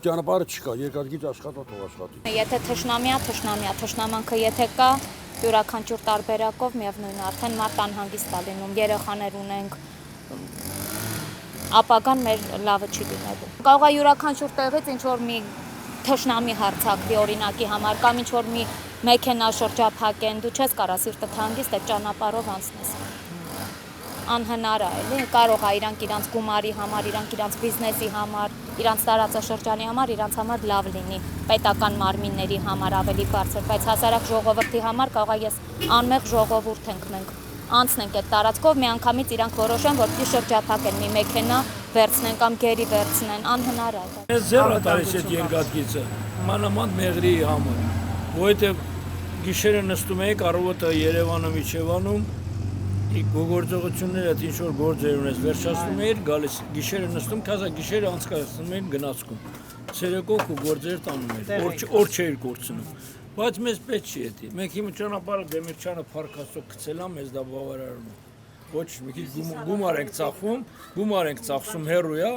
Speaker 14: Ճանապարհը չկա, երկարգից աշխատա թող աշխատի։
Speaker 15: Եթե թշնամանքը եթե կա, յուրաքանչյուր տարբերակով միևնույն արդեն մարդ անհանգիստ է լինում, երեխաներ ունենք, ապագան մեր լավը չի լինելու։ Կարող է յուրաքանչյուր տեղից ինչ որ մի թշնամի հարցակվի օրինակի համար կամ ինչ որ մի մեքենա շրջափակեն, դու չես կարա սիրտդ հանգիստ այդ ճանապարհով անցնես։ Անհնար է, էլի, կարող է իրանք իրանց գումարի համար, իրանք իրանց բիզնեսի համար, իրանց տարածաշրջանի համար, իրանց համար լավ լինի, պետական մարմինների համար ավելի բարձր, բայց հասարակ ժողովրդի համար կարող է ես անմեղ ժողովուրդ ենք մենք, անցնենք այդ տարածքով, միանգամից իրանք որոշեն, որ պիտի շրջափակեն մի մեքենա, վերցնեն կամ գերի վերցնեն, անհնար է։
Speaker 16: Ես ձեռ տալիս այդ երկաթգիծը, մանավանդ Մեղրիի համար, որովհետև գիշերը նստում էի առավոտը Երևանը Միջևանում գործողությունները ինչ որ գործեր ունես վերջացնում էիր գալիս գիշերը նստում քազա գիշերը անցկացնում էիր գնացքում ցերեկով ու գործեր տանում էիր օր չէիր կորցնում բայց մեզ պետք չի էդի մենք հիմա ճանապարհը Դեմիրճյանը փառքաստո գցելա մեզ դա բավարարում ոչ մի քիչ գումար ենք ծախում հերույա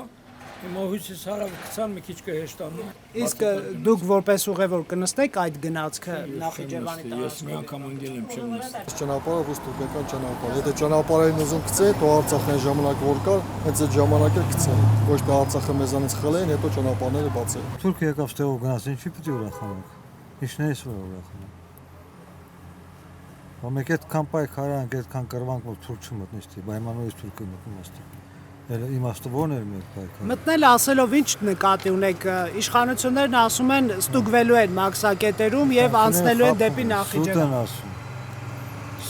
Speaker 16: Հիմա հույսից հարավ գցան մի քիչ կհեշտանա։
Speaker 2: Իսկ դուք որպես ուղևոր կնստեք այդ գնացքը Նախիջևանի
Speaker 16: Ես մի անգամ անգել եմ չեմ նստել։
Speaker 17: Ճանապարհը ոչ թուրքական ճանապարհ։ Եթե ճանապարհային ուզում գցե, то Արցախն այն ժամանակ որ կար, հենց այդ ժամանակ էլ գցեն։ Ոչ թե Արցախը մեզանից խլեն, հետո ճանապարհները բացեն։
Speaker 18: Թուրքիա եկավ ստեղով գնաց, ինչի՞ պիտի ուրախանանք։ Ինչն էս որ ուրախանանք։ Ոմեկ այդքան պայքարանք, այդքան կրվանք, որ թուրք չմտնի, պայմանորից թուրքը մտնում աստի։ Իմաստը ո՞րն էր մեր պայքարը։
Speaker 2: Մտնել ասելով ինչ նկատի ունեք, իշխանություններն ասում են ստուգվելու են մաքսակետերում եւ անցնելու են դեպի Նախիջևան։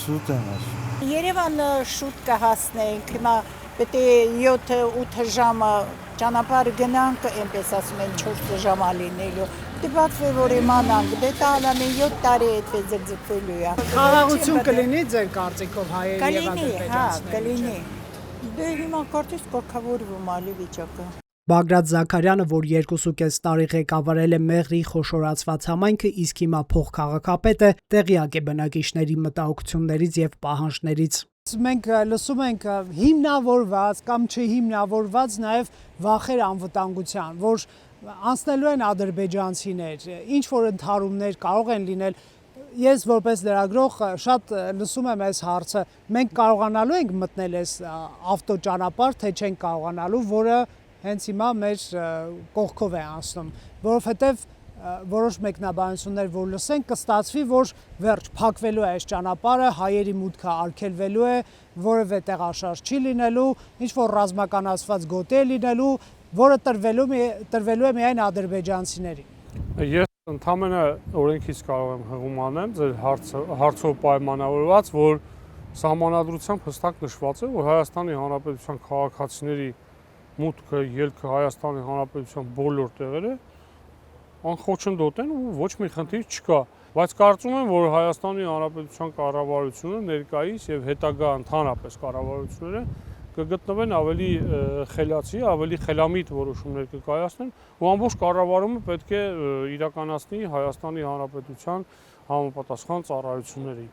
Speaker 18: Սուտ են ասում։
Speaker 19: Երևանը շուտ կհասնենք, հիմա պետք է 7-8 ժամը ճանապարհ գնանք, այնպես ասում են 4 ժամ լինելու։ Դե բացվի որ իմանանք, դե տալան 7 տարի այդպես ձգձգվելու է։
Speaker 2: Խաղաղություն կլինի ձեր կարծիքով հայերի եւ ադրբեջանցիների։
Speaker 19: Կլինի։ Դե հիմա կարծես կարգավորվում ալի վիճակը։
Speaker 2: Բագրատ Զաքարյանը, որ 2.5 տարի ղեկավարել է Մեղրի խոշորացված համայնքը, իսկ հիմա փոխքաղաքապետ է, տեղյակ է բնակիչների մտահոգություններից եւ պահանջներից։ Մենք լսում ենք հիմնավորված կամ չհիմնավորված նաեւ վախեր անվտանգության, որ անցնելու են ադրբեջանցիներ, ինչ որ ընդհարումներ կարող են լինել։ Ես որպես լրագրող շատ լսում եմ այս հարցը, մենք կարողանալու ենք մտնել այս ավտոճանապարհ, թե չենք կարողանալու, որը հենց հիմա մեր կողքով է անցնում, որովհետև որոշ մեկնաբանություններ որ լսենք կստացվի, որ վերջ փակվելու է այս ճանապարհը, հայերի մուտքը արգելվելու է, որևէ տեղաշարժ չի լինելու, ինչ որ ռազմականացված գոտի է լինելու, որը տրվելու է միայն ադրբեջանցիներին։
Speaker 6: Ես ընդհանրապես օրենքից կարող եմ հղում անեմ ձեր հարցով պայմանավորված, որ սահմանադրությամբ հստակ նշված է, որ Հայաստանի Հանրապետության քաղաքացիների մուտքը, ելքը Հայաստանի Հանրապետության բոլոր տեղերը անխոչնդոտ են ու ոչ մի խնդիր չկա, բայց կարծում եմ, որ Հայաստանի Հանրապետության կառավարությունը ներկայիս եւ հետագա ընդհանրապես կառավարությունները կգտնվեն ավելի խելացի, ավելի խելամիտ որոշումներ կկայացնեն ու ամբողջ կառավարումը պետք է իրականացնի Հայաստանի Հանրապետության համապատասխան ծառայությունների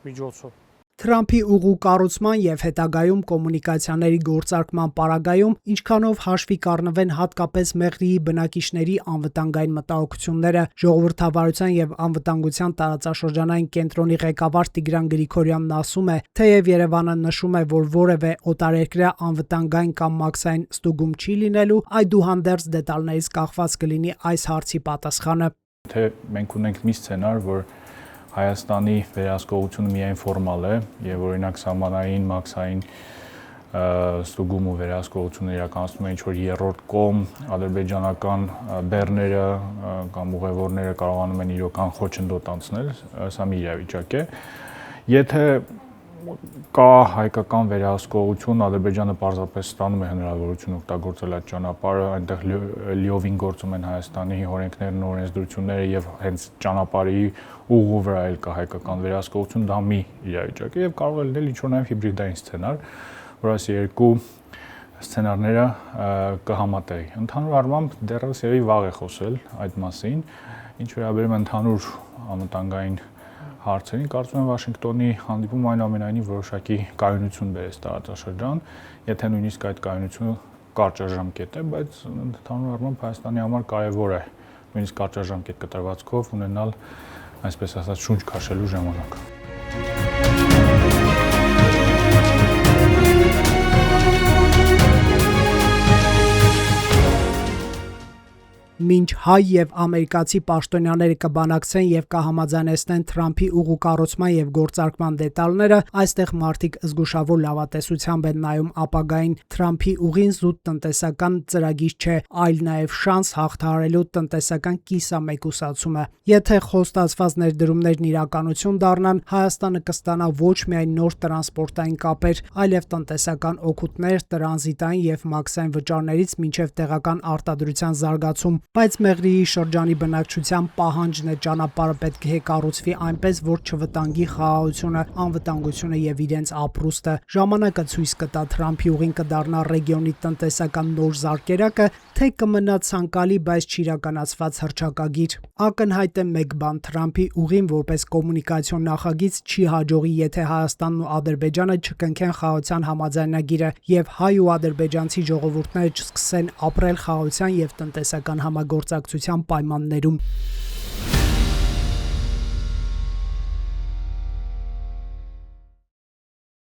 Speaker 6: միջոցով։
Speaker 2: Թրամփի ուղու կառուցման եւ հետագայում կոմունիկացիաների գործարկման պարագայում ինչքանով հաշվի կառնվեն հատկապես Մեղրիի բնակիչների անվտանգային մտահոգությունները, ժողովրդավարության եւ անվտանգության տարածաշրջանային կենտրոնի ղեկավար Տիգրան Գրիգորյանն ասում է, թեև Երևանը նշում է, որ որևէ օտարերկրյա անվտանգային կամ մաքսային ստուգում չի լինելու, այդուհանդերձ դետալներից կախված կլինի այս հարցի պատասխանը։
Speaker 20: Թե մենք ունենք մի սցենար, որ Հայաստանի վերահսկողությունը միայն ֆորմալ է եւ օրինակ սահմանային մաքսային ստուգում ու վերահսկողությունը իրականացնում է ինչ որ երրորդ կողմ ադրբեջանական բեռները կամ ուղևորները կարողանում են իրական խոչընդոտ անցնել, սա մի իրավիճակ է։ Եթե կա հայկական վերահսկողություն, Ադրբեջանը պարզապես ստանում է հնարավորություն օգտագործել այդ ճանապարհը, այնտեղ լիովին գործում են Հայաստանի օրենքներն ու օրենսդրությունները եւ հենց ճանապարհի ուղու վրա էլ կա հայկական վերահսկողություն, դա մի իրավիճակ է եւ կարող է լինել ինչ որ նաեւ հիբրիդային սցենար, որ այս երկու սցենարները կհամատեղի։ Ընդհանուր առմամբ դեռևս եւի վաղ է խոսել այդ մասին, ինչ վերաբերում է ընդհանուր անվտանգային հարցերին, կարծում եմ Վաշինգտոնի հանդիպումը այնուամենայնիվ որոշակի կայունություն բերեց տարածաշրջան, եթե նույնիսկ այդ կայունությունը կարճաժամկետ է, բայց ընդհանուր առմամբ Հայաստանի համար կարևոր է նույնիսկ կարճաժամկետ կտրվածքով ունենալ, այսպես ասած, շունչ քաշելու ժամանակ։
Speaker 2: Մինչ հայ եւ ամերիկացի պաշտոնյաները կբանակցեն եւ կհամաձայնեցնեն Թրամփի ուղու կառուցման եւ գործարկման դետալները, այստեղ մարդիկ զգուշավոր լավատեսությամբ են նայում ապագային։ Թրամփի ուղին զուտ տնտեսական ծրագիր չէ, այլ նաեւ շանս հաղթահարելու տնտեսական կիսամեկուսացումը։ Եթե խոստացված ներդրումներն իրականություն դառնան, Հայաստանը կստանա ոչ միայն նոր տրանսպորտային կապեր, այլև տնտեսական օգուտներ տրանզիտային եւ մաքսային վճարներից մինչեւ տեղական արտադրության զարգացում։ Բայց Մեղրիի շրջանի բնակչության պահանջն է ճանապարհը պետք է կառուցվի այնպես, որ չվտանգի խաղաղությունը, անվտանգությունը եւ իրենց ապրուստը։ Ժամանակը ցույց կտա Թրամփի ուղին կդառնա ռեգիոնի տնտեսական նոր զարկերակը, Թե կմնա ցանկալի, բայց չիրականացված հռչակագիր։ Ակնհայտ է մեկ բան՝ Թրամփի ուղին որպես կոմունիկացիոն նախագիծ չի հաջողի, եթե Հայաստանն ու Ադրբեջանը չկնքեն խաղաղության համաձայնագիրը եւ հայ ու ադրբեջանցի ժողովուրդները չսկսեն ապրել խաղաղության եւ տնտեսական համագործակցության պայմաններում։